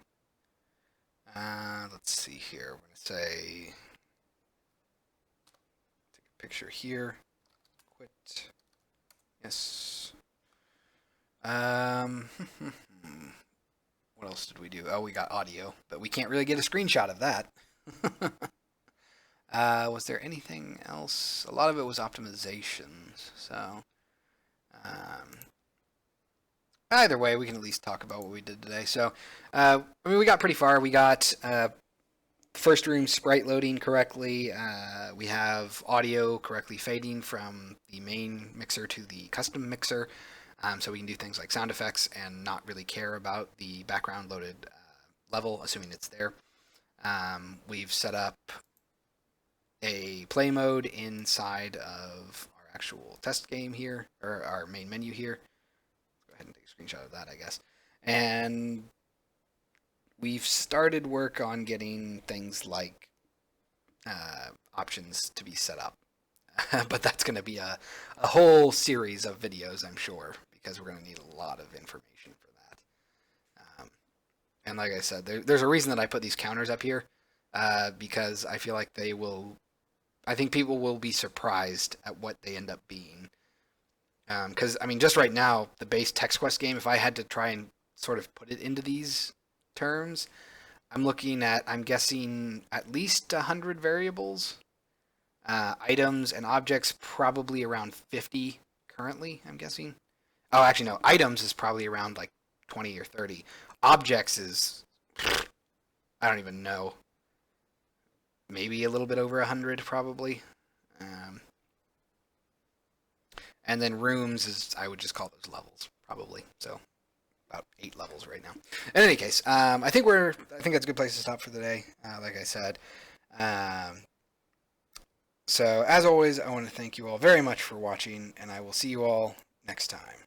Let's see here. We're going to say. Take a picture here. Quit. Yes. What else did we do? Oh, we got audio, but we can't really get a screenshot of that. Was there anything else? A lot of it was optimizations. So, either way, we can at least talk about what we did today. So, I mean, we got pretty far. We got first room sprite loading correctly. We have audio correctly fading from the main mixer to the custom mixer. So we can do things like sound effects and not really care about the background loaded level, assuming it's there. We've set up a play mode inside of our actual test game here, or our main menu here. Let's go ahead and take a screenshot of that, I guess. And we've started work on getting things like options to be set up. But that's going to be a whole series of videos, I'm sure, because we're going to need a lot of information for that. And like I said, there's a reason that I put these counters up here, because I feel like I think people will be surprised at what they end up being. Because, I mean, just right now, the base text quest game, if I had to try and sort of put it into these terms, I'm looking at, I'm guessing, at least 100 variables. Items and objects probably around 50 currently, I'm guessing. Oh, actually, no. Items is probably around like 20 or 30. Objects is, I don't even know. Maybe a little bit over 100, probably. And then rooms is, I would just call those levels, probably. So about 8 levels right now. In any case, I think that's a good place to stop for the day. Like I said. So, as always, I want to thank you all very much for watching, and I will see you all next time.